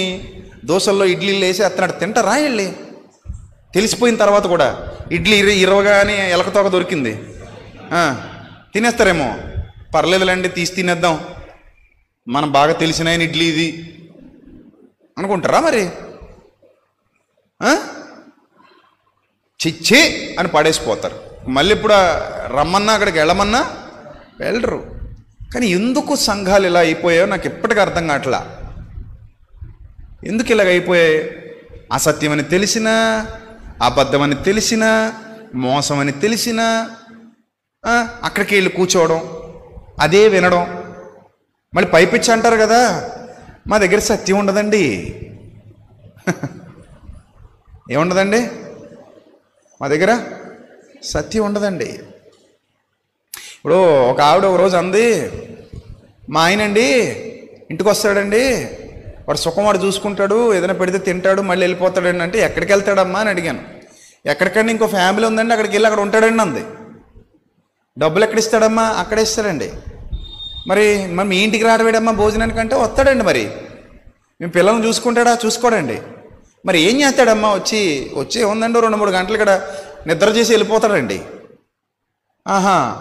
దోశల్లో ఇడ్లీలు వేసి అత్తనాడు, తింటారా వెళ్ళి? తెలిసిపోయిన తర్వాత కూడా ఇడ్లీ ఇరవగానే ఎలకతోక దొరికింది, తినేస్తారేమో. పర్లేదులేండి, తీసి తినేద్దాం, మనం బాగా తెలిసిన ఇడ్లీ ఇది అనుకుంటారా మరి? చిచ్చి అని పడేసిపోతారు. మళ్ళీ ఇప్పుడు రమ్మన్నా అక్కడికి వెళ్ళమన్నా వెళ్ళరు. కానీ ఎందుకు సంఘాలు ఇలా అయిపోయాయో నాకు ఎప్పటికీ అర్థం కావట్లా. ఎందుకు ఇలాగ అయిపోయాయి? అసత్యమని తెలిసినా, అబద్ధమని తెలిసినా, మోసమని తెలిసినా అక్కడికి వెళ్ళి కూర్చోవడం, అదే వినడం. మళ్ళీ పైపిచ్చి అంటారు కదా, మా దగ్గర సత్యం ఉండదండి. ఏముండదండి? మా దగ్గర సత్యం ఉండదండి. ఇప్పుడు ఒక ఆవిడ ఒక రోజు అంది, మా ఆయనండి ఇంటికి వస్తాడండి, వాడు సుఖం వాడు చూసుకుంటాడు, ఏదైనా పెడితే తింటాడు, మళ్ళీ వెళ్ళిపోతాడండి. అంటే ఎక్కడికి వెళ్తాడమ్మా అని అడిగాను. ఎక్కడికండి, ఇంకో ఫ్యామిలీ ఉందండి, అక్కడికి వెళ్ళి అక్కడ ఉంటాడండి అంది. డబ్బులు ఎక్కడ ఇస్తాడమ్మా? అక్కడే ఇస్తాడండి. మరి మీ ఇంటికి రాడవేడమ్మా భోజనానికంటే? వస్తాడండి. మరి మేము పిల్లల్ని చూసుకుంటాడా? చూసుకోడండి. మరి ఏం చేస్తాడమ్మా? వచ్చి ఉందండి 2-3 గంటలు ఇక్కడ నిద్ర చేసి వెళ్ళిపోతాడండి.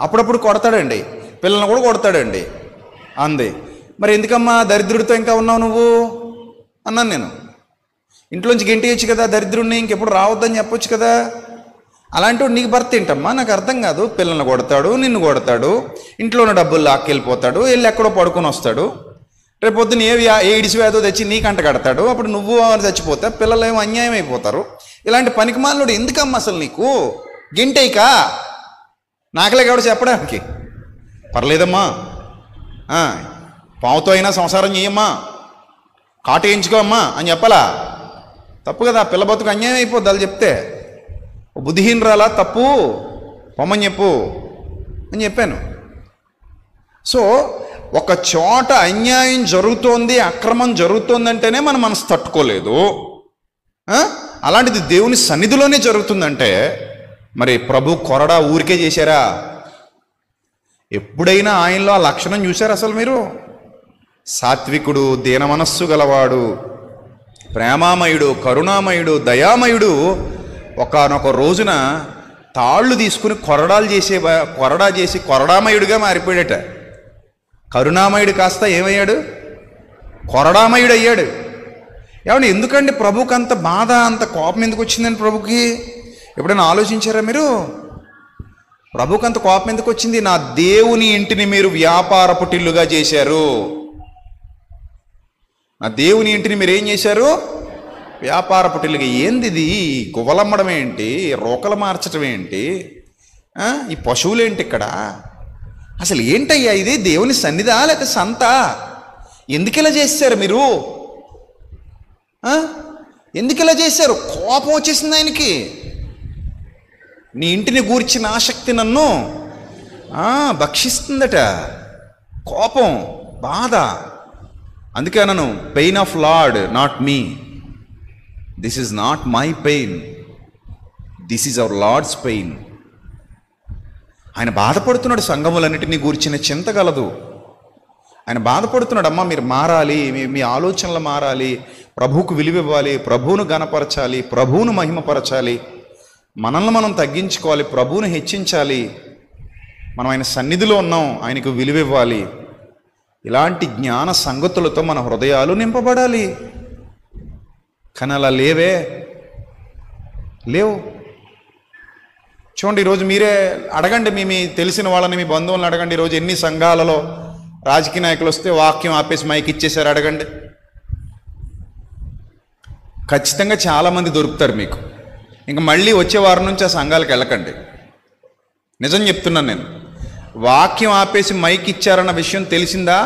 అప్పుడప్పుడు కొడతాడండి, పిల్లల్ని కూడా కొడతాడండి అంది. మరి ఎందుకమ్మా దరిద్రుడితో ఇంకా ఉన్నావు నువ్వు అన్నాను నేను. ఇంట్లోంచి గెంటేయచ్చు కదా దరిద్రుడిని, ఇంకెప్పుడు రావద్దని చెప్పొచ్చు కదా. అలాంటి నీకు భర్త ఏంటమ్మా? నాకు అర్థం కాదు. పిల్లల్ని కొడతాడు, నిన్ను కొడతాడు, ఇంట్లో ఉన్న డబ్బులు లాక్కెళ్ళిపోతాడు, వెళ్ళి ఎక్కడో పడుకొని వస్తాడు, రేపు పొద్దున్న ఏ ఇడిసి వ్యాధో తెచ్చి నీకంట కడతాడు, అప్పుడు నువ్వు చచ్చిపోతా, పిల్లలు ఏమో అన్యాయం అయిపోతారు. ఇలాంటి పనికిమాలినోడు ఎందుకమ్మా అసలు నీకు? గింటైక నాకలే కాబట్టి చెప్పడానికి. పర్లేదమ్మా, పావుతో అయినా సంసారం చేయమ్మా, కాటేయించుకో అమ్మా అని చెప్పాలా? తప్పు కదా. పిల్ల బతుకు అన్యాయం అయిపోద్ది వాళ్ళు చెప్తే. బుద్ధిహీనరాలా, తప్పు పొమ్మని చెప్పు అని చెప్పాను. సో ఒక చోట అన్యాయం జరుగుతోంది, అక్రమం జరుగుతోందంటేనే మన మనసు తట్టుకోలేదు. అలాంటిది దేవుని సన్నిధిలోనే జరుగుతుందంటే మరి ప్రభు కొరడా ఊరికే చేశారా? ఎప్పుడైనా ఆయనలో ఆ లక్షణం చూశారు అసలు మీరు? సాత్వికుడు, దీన మనస్సు గలవాడు, ప్రేమామయుడు, కరుణామయుడు, దయామయుడు ఒకానొక రోజున తాళ్ళు తీసుకుని కొరడా చేసి కొరడామయుడిగా మారిపోయాడట. కరుణామయుడు కాస్త ఏమయ్యాడు? కొరడామయుడు అయ్యాడు. ఏమంటే ఎందుకండి ప్రభుకి అంత బాధ, అంత కోపం ఎందుకు వచ్చిందని ప్రభుకి? ఎప్పుడైనా ఆలోచించారా మీరు? ప్రభుకి అంత కోపం ఎందుకు వచ్చింది? నా దేవుని ఇంటిని మీరు వ్యాపారపు టిల్లుగా చేశారు. నా దేవుని ఇంటిని మీరు ఏం చేశారు? వ్యాపారపు టిల్లుగా. ఏంది ఇది? గువ్వలమ్మడం ఏంటి? రోకలు మార్చడం ఏంటి? ఈ పశువులేంటి ఇక్కడ? అసలు ఏంటయ్యా ఇది? దేవుని సన్నిధా లేక సంత? ఎందుకు ఇలా చేశారు మీరు? ఎందుకు ఇలా చేశారు? కోపం వచ్చేసింది ఆయనకి. నీ ఇంటిని గూర్చిన ఆసక్తి నన్ను భక్షిస్తుందట. కోపం, బాధ. అందుకే అన్నాను, pain of Lord not me. This is not my pain, this is our Lord's pain. ఆయన బాధపడుతున్నాడు. సంఘములన్నిటినీ గూర్చిన చింత గలదు. ఆయన బాధపడుతున్నాడు. అమ్మా మీరు మారాలి, మీ ఆలోచనలు మారాలి, ప్రభువుకు విలువివ్వాలి, ప్రభువును గణపరచాలి, ప్రభువును మహిమపరచాలి, మనల్ని మనం తగ్గించుకోవాలి, ప్రభువును హెచ్చించాలి, మనం ఆయన సన్నిధిలో ఉన్నాం, ఆయనకు విలువివ్వాలి. ఇలాంటి జ్ఞాన సంగతులతో మన హృదయాలు నింపబడాలి. కానీ అలా లేవు. చూడండి, ఈరోజు మీరే అడగండి, మీ తెలిసిన వాళ్ళని, మీ బంధువులను అడగండి. ఈరోజు ఎన్ని సంఘాలలో రాజకీయ నాయకులు వస్తే వాక్యం ఆపేసి మైక్ ఇచ్చేసారు అడగండి. ఖచ్చితంగా చాలామంది దొరుకుతారు మీకు. ఇంకా మళ్ళీ వచ్చే వారం నుంచి ఆ సంఘాలకు వెళ్ళకండి. నిజం చెప్తున్నాను నేను. వాక్యం ఆపేసి మైక్ ఇచ్చారన్న విషయం తెలిసిందా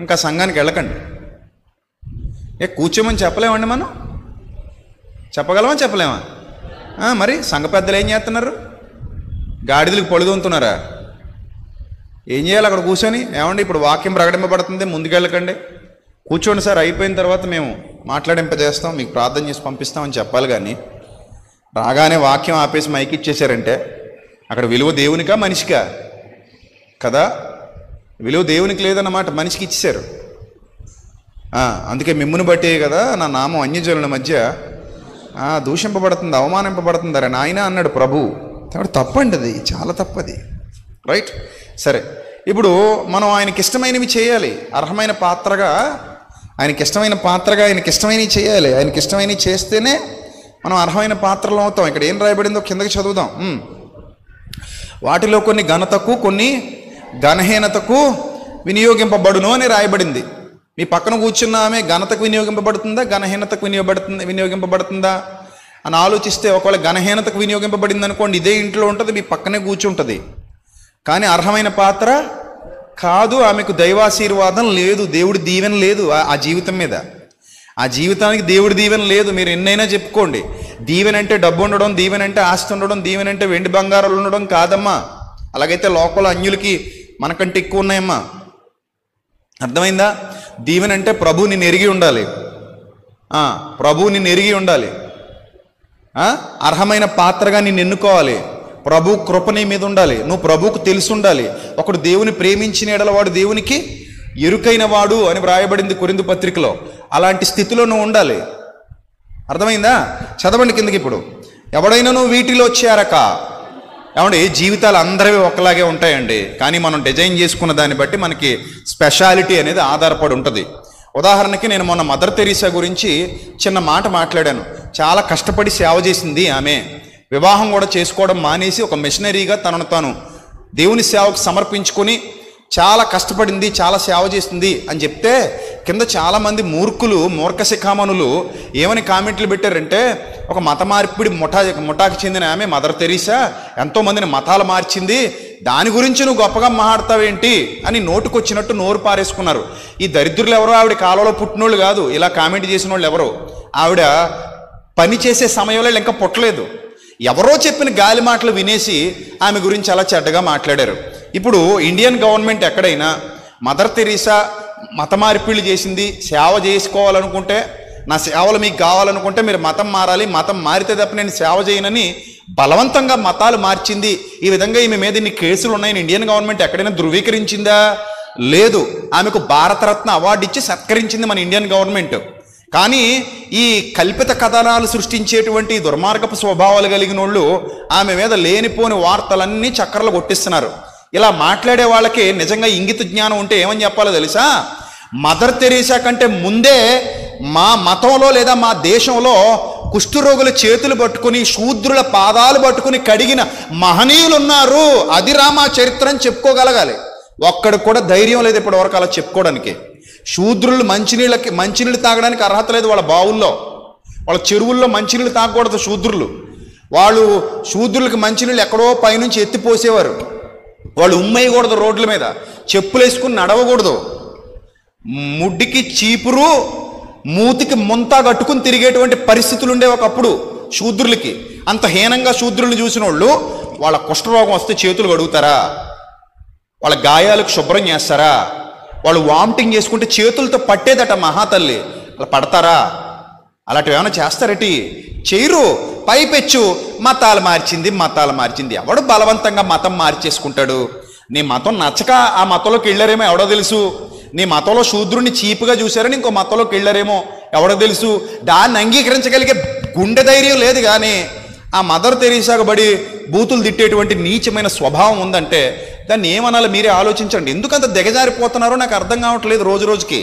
ఇంకా సంఘానికి వెళ్ళకండి. కూర్చోమని చెప్పలేమండి మనం? చెప్పగలమా చెప్పలేమా? మరి సంఘ పెద్దలు ఏం చేస్తున్నారు? గాడిదలకు పడుతుంటున్నారా? ఏం చేయాలి అక్కడ కూర్చొని? ఏమండి ఇప్పుడు వాక్యం ప్రకటింపబడుతుంది, ముందుకెళ్ళకండి, కూర్చోండి సార్, అయిపోయిన తర్వాత మేము మాట్లాడింపజేస్తాం, మీకు ప్రార్థన చేసి పంపిస్తామని చెప్పాలి. కానీ రాగానే వాక్యం ఆపేసి మైక్ ఇచ్చేసారంటే అక్కడ విలువ దేవునికా మనిషికా? కదా, విలువ దేవునికి లేదన్నమాట, మనిషికి ఇచ్చేశారు. అందుకే మిమ్మును బట్టే కదా నా నామం అన్యజనుల మధ్య దూషింపబడుతుంది, అవమానింపబడుతుందరే నాయన అన్నాడు ప్రభు. కాబట్టి తప్పండి, అది చాలా తప్పది. రైట్, సరే. ఇప్పుడు మనం ఆయనకి ఇష్టమైనవి చేయాలి. అర్హమైన పాత్రగా ఆయనకి ఇష్టమైనవి చేయాలి. ఆయనకి ఇష్టమైనవి చేస్తేనే మనం అర్హమైన పాత్రలు అవుతాం. ఇక్కడ ఏం రాయబడిందో కిందకి చదువుదాం. వాటిలో కొన్ని ఘనతకు, కొన్ని ఘనహీనతకు వినియోగింపబడును అని రాయబడింది. మీ పక్కన కూర్చున్న ఆమె ఘనతకు వినియోగింపబడుతుందా, ఘనహీనతకు వినియోగింపబడుతుందా అని ఆలోచిస్తే, ఒకవేళ ఘనహీనతకు వినియోగింపబడింది అనుకోండి, ఇదే ఇంట్లో ఉంటుంది, మీ పక్కనే కూర్చుంటుంది, కానీ అర్హమైన పాత్ర కాదు. ఆమెకు దైవాశీర్వాదం లేదు, దేవుడి దీవెన లేదు ఆ జీవితం మీద. ఆ జీవితానికి దేవుడి దీవెన లేదు. మీరు ఎన్నైనా చెప్పుకోండి, దీవెన అంటే డబ్బు ఉండడం, దీవెన అంటే ఆస్తి ఉండడం, దీవెన అంటే వెండి బంగారాలు ఉండడం కాదమ్మా. అలాగైతే లోకంలో అన్యులకి మనకంటే ఎక్కువ ఉన్నాయమ్మా. అర్థమైందా? దీవెన అంటే ప్రభువు నిన్ను ఎరిగి ఉండాలి, ప్రభువు నిన్ను ఎరిగి ఉండాలి, అర్హమైన పాత్రగా నిన్ను ఎన్నుకోవాలి, ప్రభు కృప నీ మీద ఉండాలి, నువ్వు ప్రభువుకు తెలిసి ఉండాలి. ఒకడు దేవుని ప్రేమించిన ఎడల వాడు దేవునికి ఎరుకైన వాడు అని వ్రాయబడింది కొరింథీ పత్రికలో. అలాంటి స్థితిలో నువ్వు ఉండాలి. అర్థమైందా? చదవండి కిందకి. ఇప్పుడు ఎవడైనా నువ్వు వీటిలో చేరక, ఏమండి జీవితాలు అందరివి ఒకలాగే ఉంటాయండి, కానీ మనం డిజైన్ చేసుకున్న దాన్ని బట్టి మనకి స్పెషాలిటీ అనేది ఆధారపడి ఉంటుంది. ఉదాహరణకి నేను మొన్న మదర్ తెరీసా గురించి చిన్న మాట మాట్లాడాను. చాలా కష్టపడి సేవ చేసింది ఆమె. వివాహం కూడా చేసుకోవడం మానేసి ఒక మిషనరీగా తనను తాను దేవుని సేవకు సమర్పించుకొని చాలా కష్టపడింది, చాలా సేవ చేసింది అని చెప్తే కింద చాలామంది మూర్ఖ శిఖామణులు ఏమని కామెంట్లు పెట్టారంటే, ఒక మత మార్పిడి ముఠాకి చెందిన ఆమె మదర్ తెరీసా ఎంతోమందిని మతాలు మార్చింది, దాని గురించి నువ్వు గొప్పగా మాట్లాడతావేంటి అని నోటుకొచ్చినట్టు నోరు పారేసుకున్నారు. ఈ దరిద్రులు ఎవరో ఆవిడ కాలంలో పుట్టినోళ్ళు కాదు, ఇలా కామెంట్ చేసిన వాళ్ళు ఎవరో. ఆవిడ పని చేసే సమయంలో ఇంకా పుట్టలేదు. ఎవరో చెప్పిన గాలి మాటలు వినేసి ఆమె గురించి అలా చెడ్డగా మాట్లాడారు. ఇప్పుడు ఇండియన్ గవర్నమెంట్ ఎక్కడైనా మదర్ తెరీసా మత మార్పిళ్ళు చేసింది, సేవ చేసుకోవాలనుకుంటే, నా సేవలు మీకు కావాలనుకుంటే మీరు మతం మారాలి, మతం మారితే తప్ప నేను సేవ చేయనని బలవంతంగా మతాలు మార్చింది, ఈ విధంగా ఈమె మీద ఇన్ని కేసులు ఉన్నాయని ఇండియన్ గవర్నమెంట్ ఎక్కడైనా ధృవీకరించిందా? లేదు. ఆమెకు భారతరత్న అవార్డు ఇచ్చి సత్కరించింది మన ఇండియన్ గవర్నమెంట్. కానీ ఈ కల్పిత కథనాలు సృష్టించేటువంటి దుర్మార్గపు స్వభావాలు కలిగిన వాళ్ళు ఆమె మీద లేనిపోని వార్తలన్నీ చక్కర్లు కొట్టిస్తున్నారు. ఇలా మాట్లాడే వాళ్ళకి నిజంగా ఇంగిత జ్ఞానం ఉంటే ఏమని చెప్పాలో తెలుసా? మదర్ తెరీసా కంటే ముందే మా మతంలో లేదా మా దేశంలో కుష్ఠరోగుల చేతులు పట్టుకుని, శూద్రుల పాదాలు పట్టుకుని కడిగిన మహనీయులు ఉన్నారు. అది రామా చరిత్ర అని చెప్పుకోగలగాలి. ఒక్కడికి కూడా ధైర్యం లేదు ఇప్పటివరకు అలా చెప్పుకోవడానికి. శూద్రులు మంచినీళ్ళు తాగడానికి అర్హత లేదు వాళ్ళ బావుల్లో, వాళ్ళ చెరువుల్లో మంచినీళ్ళు తాగకూడదు శూద్రులు. శూద్రులకి మంచినీళ్ళు ఎక్కడో పైనుంచి ఎత్తిపోసేవారు. వాళ్ళు ఉమ్మేయకూడదు, రోడ్ల మీద చెప్పులు వేసుకుని నడవకూడదు, ముడ్డికి చీపురు మూతికి ముంతా కట్టుకుని తిరిగేటువంటి పరిస్థితులు ఉండేవి ఒకప్పుడు శూద్రులకి. అంత హీనంగా శూద్రుల్ని చూసిన వాళ్ళు వాళ్ళ కుష్ఠరోగం వస్తే చేతులు కడుగుతారా? వాళ్ళ గాయాలకు శుభ్రం చేస్తారా? వాళ్ళు వామిటింగ్ చేసుకుంటే చేతులతో పట్టేదట మహాతల్లి, అలా పడతారా? అలాంటివి ఏమైనా చేస్తారటి? చేయరు. పైపెచ్చు మతాలు మార్చింది. ఎవడు బలవంతంగా మతం మార్చేసుకుంటాడు? నీ మతం నచ్చక ఆ మతంలోకి వెళ్ళారేమో ఎవడో తెలుసు. నీ మతంలో శూద్రుడిని చీపుగా చూశారని ఇంకో మతంలోకి వెళ్ళారేమో ఎవడో తెలుసు. దాన్ని అంగీకరించగలిగే గుండె ధైర్యం లేదు. కానీ ఆ మదర్ తెరీసాకు బడి బూతులు తిట్టేటువంటి నీచమైన స్వభావం ఉందంటే దాన్ని ఏమనాలో మీరే ఆలోచించండి. ఎందుకంత దిగజారిపోతున్నారో నాకు అర్థం కావట్లేదు రోజు రోజుకి.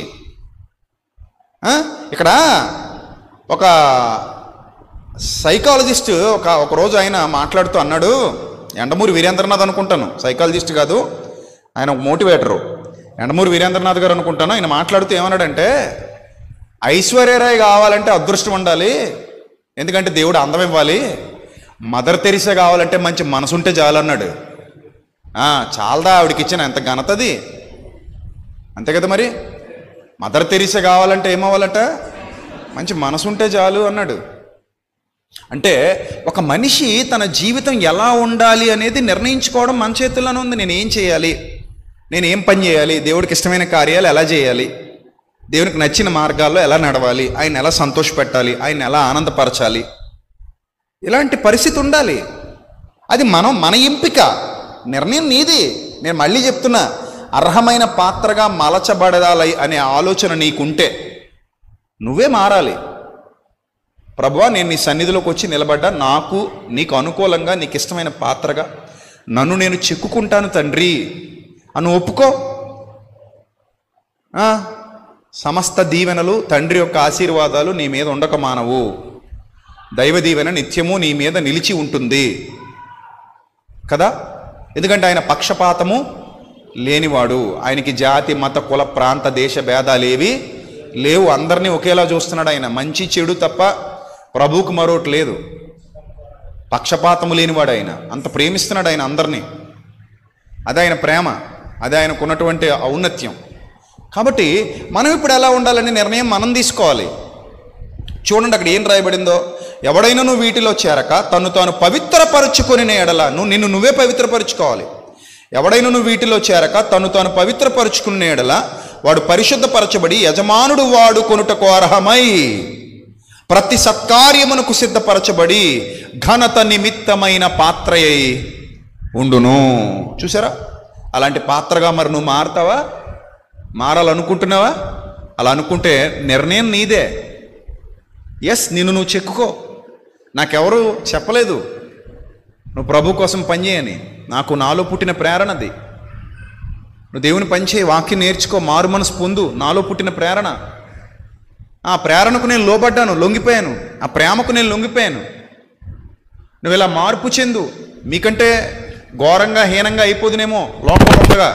ఇక్కడ ఒక సైకాలజిస్ట్ ఒకరోజు ఆయన మాట్లాడుతూ అన్నాడు, యండమూరి వీరేంద్రనాథ్ అనుకుంటాను, సైకాలజిస్ట్ కాదు, ఆయన ఒక మోటివేటరు, యండమూరి వీరేంద్రనాథ్ గారు అనుకుంటాను. ఆయన మాట్లాడుతూ ఏమన్నాడంటే, ఐశ్వర్యరాయ్ కావాలంటే అదృష్టం ఉండాలి, ఎందుకంటే దేవుడు అందం ఇవ్వాలి. మదర్ తెరిసా కావాలంటే మంచి మనసుంటే చాలు అన్నాడు. చాలదా ఆవిడకి ఇచ్చిన ఎంత ఘనతది, అంతే కదా మరి. మదర్ తెరిసా కావాలంటే ఏమవ్వాలట, మంచి మనసుంటే చాలు అన్నాడు. అంటే ఒక మనిషి తన జీవితం ఎలా ఉండాలి అనేది నిర్ణయించుకోవడం మన చేతుల్లోనే ఉంది. నేను ఏం చేయాలి, నేను ఏం పని చేయాలి, దేవుడికి ఇష్టమైన కార్యాలు ఎలా చేయాలి, దేవునికి నచ్చిన మార్గాల్లో ఎలా నడవాలి, ఆయన ఎలా సంతోషపెట్టాలి, ఆయన ఎలా ఆనందపరచాలి, ఇలాంటి పరిస్థితి ఉండాలి. అది మన ఎంపిక, నిర్ణయం నీది. నేను మళ్ళీ చెప్తున్నా, అర్హమైన పాత్రగా మలచబడాలి అనే ఆలోచన నీకుంటే నువ్వే మారాలి. ప్రభువా, నేను నీ సన్నిధిలోకి వచ్చి నిలబడ్డా, నీకు అనుకూలంగా నీకు ఇష్టమైన పాత్రగా నన్ను నేను చెక్కుకుంటాను తండ్రి అని ఒప్పుకో. సమస్త దీవెనలు, తండ్రి యొక్క ఆశీర్వాదాలు నీ మీద ఉండక మానవు. దైవ దీవెన నిత్యము నీ మీద నిలిచి ఉంటుంది కదా. ఎందుకంటే ఆయన పక్షపాతము లేనివాడు, ఆయనకి జాతి మత కుల ప్రాంత దేశ భేదాలేవి లేవు. అందరినీ ఒకేలా చూస్తున్నాడు ఆయన. మంచి చెడు తప్ప ప్రభువుకు మరొకటి లేదు. పక్షపాతము లేనివాడు ఆయన. అంత ప్రేమిస్తున్నాడు ఆయన అందరినీ. అదే ఆయన ప్రేమ, అదే ఆయనకున్నటువంటి ఔన్నత్యం. కాబట్టి మనం ఇప్పుడు ఎలా ఉండాలనే నిర్ణయం మనం తీసుకోవాలి. చూడండి అక్కడ ఏం రాయబడిందో, ఎవడైనా నువ్వు వీటిలో చేరక తను తాను పవిత్రపరుచుకొని ఎడల, నిన్ను నువ్వే పవిత్రపరుచుకోవాలి. ఎవడైనా నువ్వు వీటిలో చేరక తను తాను పవిత్రపరుచుకునే ఎడల వాడు పరిశుద్ధపరచబడి యజమానుడు వాడుకొనుటకు అర్హమై ప్రతి సత్కార్యమునకు సిద్ధపరచబడి ఘనత నిమిత్తమైన పాత్రయై ఉండును. చూసారా, అలాంటి పాత్రగా మరి నువ్వు మారుతావా, మారాలనుకుంటున్నావా? అలా అనుకుంటే నిర్ణయం నీదే. నిన్ను నువ్వు చెక్కుకో. నాకెవరు చెప్పలేదు నువ్వు ప్రభు కోసం పనిచేయని. నాలో పుట్టిన ప్రేరణది. నువ్వు దేవుని పనిచేయి, వాక్యం నేర్చుకో, మారు మనసు పొందు. నాలో పుట్టిన ప్రేరణ. ఆ ప్రేరణకు నేను లోబడ్డాను, లొంగిపోయాను. ఆ ప్రేమకు నేను లొంగిపోయాను. నువ్వు ఇలా మార్పు చెందు. మీకంటే ఘోరంగా హీనంగా అయిపోదునేమో లోకంలో ఉండగా.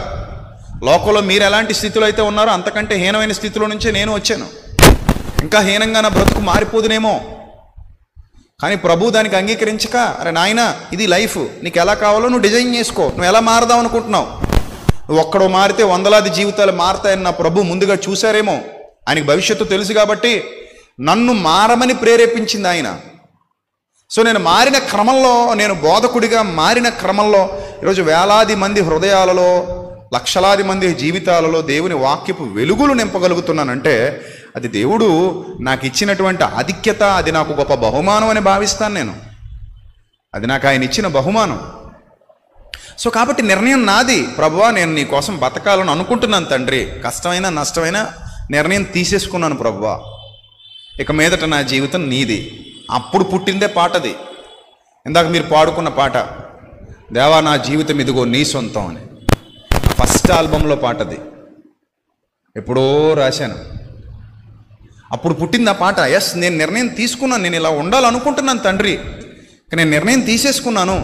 లోకంలో మీరు ఎలాంటి స్థితిలో అయితే ఉన్నారో అంతకంటే హీనమైన స్థితిలో నుంచే నేను వచ్చాను. ఇంకా హీనంగా నా బ్రతుకు మారిపోదునేమో. కానీ ప్రభు దానికి అంగీకరించక, అరే నాయనా, ఇది లైఫ్, నీకు ఎలా కావాలో నువ్వు డిజైన్ చేసుకో. నువ్వు ఎలా మారదాం అనుకుంటున్నావు? నువ్వు ఒక్కడో మారితే వందలాది జీవితాలు మారుతాయని నా ప్రభు ముందుగా చూశారేమో. ఆయనకి భవిష్యత్తు తెలుసు కాబట్టి నన్ను మారమని ప్రేరేపించింది ఆయన. సో నేను మారిన క్రమంలో, నేను బోధకుడిగా మారిన క్రమంలో ఈరోజు వేలాది మంది హృదయాలలో, లక్షలాది మంది జీవితాలలో దేవుని వాక్యపు వెలుగులు నింపగలుగుతున్నానంటే అది దేవుడు నాకు ఇచ్చినటువంటి ఆధిక్యత, అది నాకు గొప్ప బహుమానం అని భావిస్తాను నేను. అది నాకు ఆయన ఇచ్చిన బహుమానం. సో కాబట్టి నిర్ణయం నాది. ప్రభువా, నేను నీ కోసం బతకాలని అనుకుంటున్నాను తండ్రి. కష్టమైనా నష్టమైనా నిర్ణయం తీసేసుకున్నాను ప్రభువా. ఇక మీదట నా జీవితం నీది. అప్పుడు పుట్టిందే పాటది. ఇందాక మీరు పాడుకున్న పాట, దేవా నా జీవితం ఇదిగో నీ సొంతం అని. ఫస్ట్ ఆల్బంలో పాటది. ఎప్పుడో రాశాను, అప్పుడు పుట్టింది ఆ పాట. నేను నిర్ణయం తీసుకున్నాను, నేను ఇలా ఉండాలనుకుంటున్నాను తండ్రి. నేను నిర్ణయం తీసేసుకున్నాను,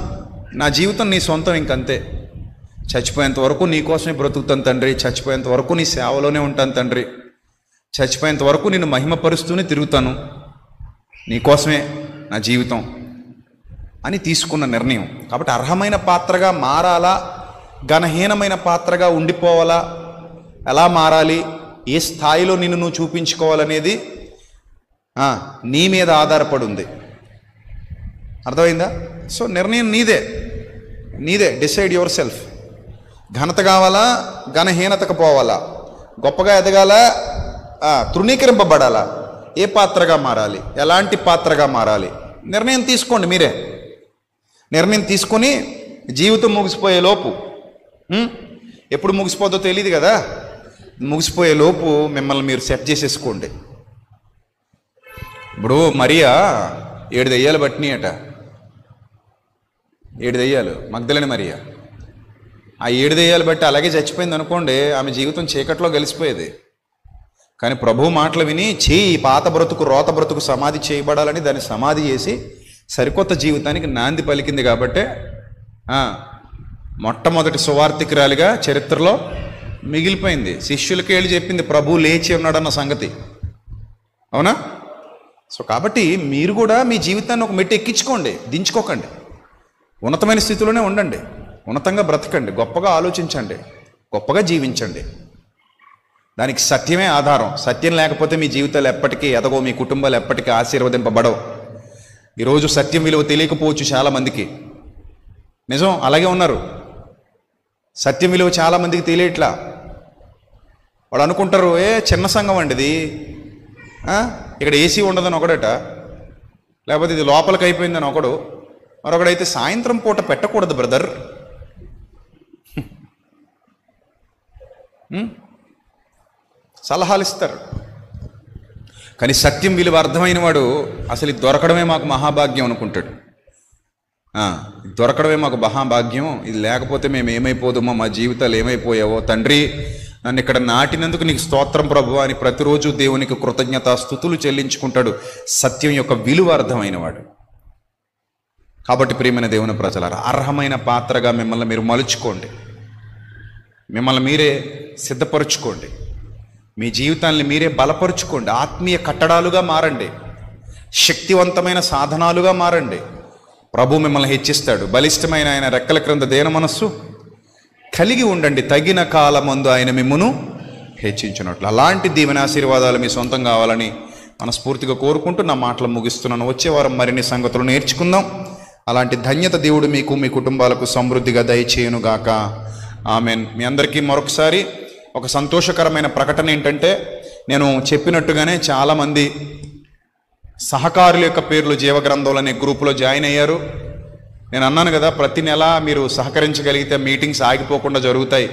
నా జీవితం నీ సొంతం, ఇంకంతే. చచ్చిపోయేంత వరకు నీ కోసమే బ్రతుకుతాను తండ్రి. చచ్చిపోయేంత వరకు నీ సేవలోనే ఉంటాను తండ్రి. చచ్చిపోయేంత వరకు నిన్ను మహిమపరుస్తూనే తిరుగుతాను. నీకోసమే నా జీవితం అని తీసుకున్న నిర్ణయం. కాబట్టి అర్హమైన పాత్రగా మారాలా, ఘనహీనమైన పాత్రగా ఉండిపోవాలా, ఎలా మారాలి, ఏ స్థాయిలో నిన్ను నువ్వు చూపించుకోవాలనేది నీ మీద ఆధారపడి ఉంది. అర్థమైందా? సో నిర్ణయం నీదే. Decide your self. ఘనత కావాలా, ఘనహీనతకు పోవాలా, గొప్పగా ఎదగాలా, తృణీకరింపబడాలా, ఏ పాత్రగా మారాలి, ఎలాంటి పాత్రగా మారాలి, నిర్ణయం తీసుకోండి మీరే. నిర్ణయం తీసుకొని జీవితం ముగిసిపోయే లోపు, ఎప్పుడు ముగిసిపోతుందో తెలియదు కదా, ముగిసిపోయే లోపు మిమ్మల్ని మీరు సెట్ చేసేసుకోండి. ఇప్పుడు మరియా 7 దెయ్యాలు పట్టినాయట. 7 దెయ్యాలు, మగ్దలేని మరియా. ఆ 7 దెయ్యాలు బట్టి అలాగే చచ్చిపోయింది అనుకోండి, ఆమె జీవితం చీకట్లో గెలిచిపోయేది. కానీ ప్రభు మాటలు విని ఈ పాత బ్రతుకు రోత బ్రతుకు సమాధి చేయబడాలని దాన్ని సమాధి చేసి సరికొత్త జీవితానికి నాంది పలికింది కాబట్టే మొట్టమొదటి సువార్థికురాలిగా చరిత్రలో మిగిలిపోయింది. శిష్యులకి వెళ్ళి చెప్పింది ప్రభు లేచి ఉన్నాడన్న సంగతి. అవునా? సో కాబట్టి మీరు కూడా మీ జీవితాన్ని ఒక మెట్టు ఎక్కించుకోండి, దించుకోకండి. ఉన్నతమైన స్థితిలోనే ఉండండి, ఉన్నతంగా బ్రతకండి, గొప్పగా ఆలోచించండి, గొప్పగా జీవించండి. దానికి సత్యమే ఆధారం. సత్యం లేకపోతే మీ జీవితాలు ఎప్పటికీ ఎదగో, మీ కుటుంబాలు ఎప్పటికీ ఆశీర్వదింపబడవు. ఈరోజు సత్యం విలువ తెలియకపోవచ్చు చాలామందికి. నిజం, అలాగే ఉన్నారు. సత్యం విలువ చాలామందికి తెలియట్లా. వాడు అనుకుంటారు, చిన్న సంఘం అండి ఇది, ఇక్కడ ఏసీ ఉండదని ఒకడట, లేకపోతే ఇది లోపలికి అయిపోయిందని ఒకడు, మరొకడైతే సాయంత్రం పూట పెట్టకూడదు బ్రదర్. సలహాలు ఇస్తారు. కానీ సత్యం విలువ అర్థమైన వాడు అసలు ఇది దొరకడమే మాకు మహాభాగ్యం అనుకుంటాడు. దొరకడమే మాకు మహాభాగ్యం, ఇది లేకపోతే మేము ఏమైపోదామో, మా జీవితాలు ఏమైపోయావో తండ్రి, నన్ను ఇక్కడ నాటినందుకు నీకు స్తోత్రం ప్రభు అని ప్రతిరోజు దేవునికి కృతజ్ఞతాస్తుతులు చెల్లించుకుంటాడు సత్యం యొక్క విలువ అర్థమైన వాడు. కాబట్టి ప్రియమైన దేవుని ప్రజలారా, అర్హమైన పాత్రగా మిమ్మల్ని మీరు మలుచుకోండి, మిమ్మల్ని మీరే సిద్ధపరుచుకోండి, మీ జీవితాన్ని మీరే బలపరుచుకోండి, ఆత్మీయ కట్టడాలుగా మారండి, శక్తివంతమైన సాధనాలుగా మారండి. ప్రభు మిమ్మల్ని హెచ్చిస్తాడు. బలిష్టమైన ఆయన రెక్కల క్రింద దేన మనస్సు కలిగి ఉండండి, తగిన కాలమందు ఆయన మిమ్మును హెచ్చించినట్లు. అలాంటి దీవెనాశీర్వాదాలు మీ సొంతం కావాలని మనస్ఫూర్తిగా కోరుకుంటూ నా మాటలు ముగిస్తున్నాను. వచ్చే వారం మరిన్ని సంగతులు నేర్చుకుందాం. అలాంటి ధన్యత దేవుడు మీకు, మీ కుటుంబాలకు సమృద్ధిగా దయచేయునుగాక. ఆమెన్. మీ అందరికీ మరొకసారి ఒక సంతోషకరమైన ప్రకటన ఏంటంటే, నేను చెప్పినట్టుగానే చాలామంది సహకారుల యొక్క పేర్లు జీవగ్రంథంలో అనే గ్రూపులో జాయిన్ అయ్యారు. నేను అన్నాను కదా, ప్రతి నెల మీరు సహకరించగలిగితే మీటింగ్స్ ఆగిపోకుండా జరుగుతాయి.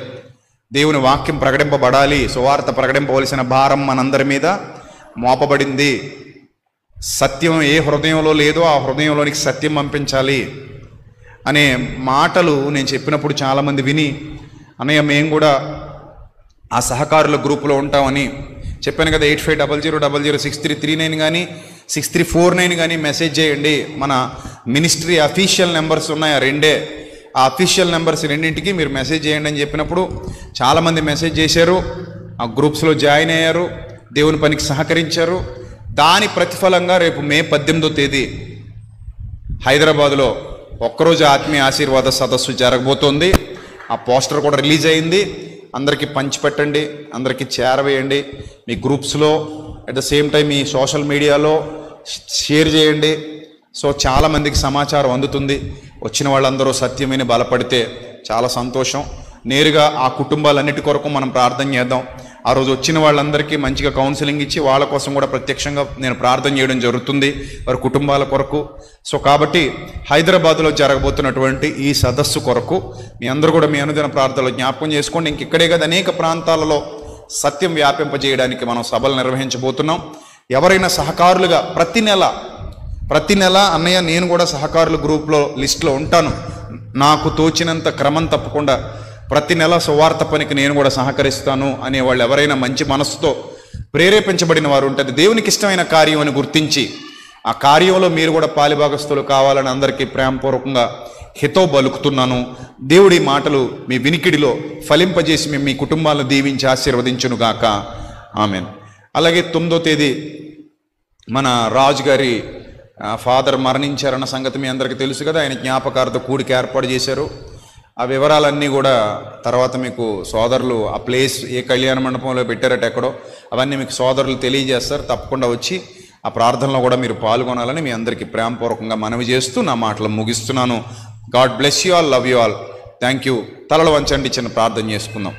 దేవుని వాక్యం ప్రకటింపబడాలి, సువార్త ప్రకటింపవలసిన భారం మనందరి మీద మోపబడింది. సత్యం ఏ హృదయంలో లేదో ఆ హృదయంలోనికి సత్యం పంపించాలి అనే మాటలు నేను చెప్పినప్పుడు చాలామంది విని, అన్నయ్య మేము కూడా ఆ సహకారుల గ్రూపులో ఉంటామని చెప్పాను కదా. 8500006339 కానీ 6349 కానీ మెసేజ్ చేయండి. మన మినిస్ట్రీ అఫీషియల్ నెంబర్స్ ఉన్నాయి, రెండే. ఆ అఫీషియల్ నెంబర్స్ రెండింటికి మీరు మెసేజ్ చేయండి అని చెప్పినప్పుడు చాలామంది మెసేజ్ చేశారు, ఆ గ్రూప్స్లో జాయిన్ అయ్యారు, దేవుని పనికి సహకరించారు. దాని ప్రతిఫలంగా రేపు మే 18వ తేదీ హైదరాబాదులో ఒక్కరోజు ఆత్మీయ ఆశీర్వాద సదస్సు జరగబోతోంది. ఆ పోస్టర్ కూడా రిలీజ్ అయింది. అందరికీ పంచిపెట్టండి, అందరికీ చేరవేయండి, మీ గ్రూప్స్లో, అట్ ద సేమ్ టైం మీ సోషల్ మీడియాలో షేర్ చేయండి. సో చాలామందికి సమాచారం అందుతుంది. వచ్చిన వాళ్ళందరూ సత్యమని బలపడితే చాలా సంతోషం. నేరుగా ఆ కుటుంబాలన్నిటి కొరకు మనం ప్రార్థన చేద్దాం. ఆ రోజు వచ్చిన వాళ్ళందరికీ మంచిగా కౌన్సిలింగ్ ఇచ్చి వాళ్ళ కోసం కూడా ప్రత్యక్షంగా నేను ప్రార్థన చేయడం జరుగుతుంది, వారి కుటుంబాల కొరకు. సో కాబట్టి హైదరాబాద్లో జరగబోతున్నటువంటి ఈ సదస్సు కొరకు మీ అందరూ కూడా మీ అనుదిన ప్రార్థనలో జ్ఞాపకం చేసుకోండి. ఇక్కడే కదా అనేక ప్రాంతాలలో సత్యం వ్యాపింపజేయడానికి మనం సభలు నిర్వహించబోతున్నాం. ఎవరైనా సహకారులుగా ప్రతి నెల అన్నయ్య నేను కూడా సహకారుల గ్రూప్లో లిస్టులో ఉంటాను, నాకు తోచినంత క్రమం తప్పకుండా ప్రతి నెల సువార్త పనికి నేను కూడా సహకరిస్తాను అనేవాళ్ళు ఎవరైనా మంచి మనసుతో ప్రేరేపించబడిన వారు ఉంటుంది, దేవునికి ఇష్టమైన కార్యం అని గుర్తించి ఆ కార్యంలో మీరు కూడా పాలిభాగస్తులు కావాలని అందరికీ ప్రేమపూర్వకంగా హితో బలుకుతున్నాను. దేవుడి మాటలు మీ వినికిడిలో ఫలింపజేసి మేము మీ కుటుంబాలను దీవించి ఆశీర్వదించునుగాక. ఆమెన్. అలాగే 9వ తేదీ మన రాజు గారి ఫాదర్ మరణించారన్న సంగతి మీ అందరికీ తెలుసు కదా. ఆయన జ్ఞాపకార్థ కూడిక ఏర్పాటు చేశారు. ఆ వివరాలన్నీ కూడా తర్వాత మీకు సోదరులు, ఆ ప్లేస్ ఏ కళ్యాణ మండపంలో పెట్టారట ఎక్కడో, అవన్నీ మీకు సోదరులు తెలియజేస్తారు. తప్పకుండా వచ్చి ఆ ప్రార్థనలో కూడా మీరు పాల్గొనాలని మీ అందరికీ ప్రేమపూర్వకంగా మనవి చేస్తూ నా మాటలు ముగిస్తున్నాను. God bless you all, love you all, thank you. తలలు వంచండి, చిన్న ప్రార్థన చేసుకుందాం.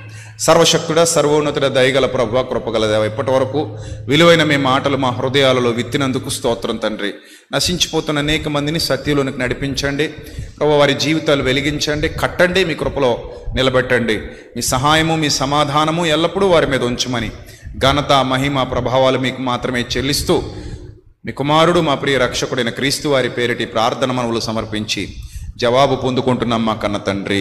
సర్వశక్తుడ, సర్వోన్నతుడ, దయగల ప్రభువా, కృపగల దేవ, ఇప్పటి వరకు విలువైన మీ మాటలు మా హృదయాలలో విత్తినందుకు స్తోత్రం తండ్రి. నశించిపోతున్న అనేక మందిని సత్యంలోనికి నడిపించండి ప్రభు, వారి జీవితాలు వెలిగించండి, కట్టండి, మీ కృపలో నిలబెట్టండి. మీ సహాయము, మీ సమాధానము ఎల్లప్పుడూ వారి మీద ఉంచమని ఘనత, మహిమ, ప్రభావాలు మీకు మాత్రమే చెల్లిస్తూ మీ కుమారుడు మా ప్రియ రక్షకుడైన క్రీస్తు వారి పేరిటి ప్రార్థన మనవులు సమర్పించి జవాబు పొందుకుంటున్నాం మా కన్న తండ్రి.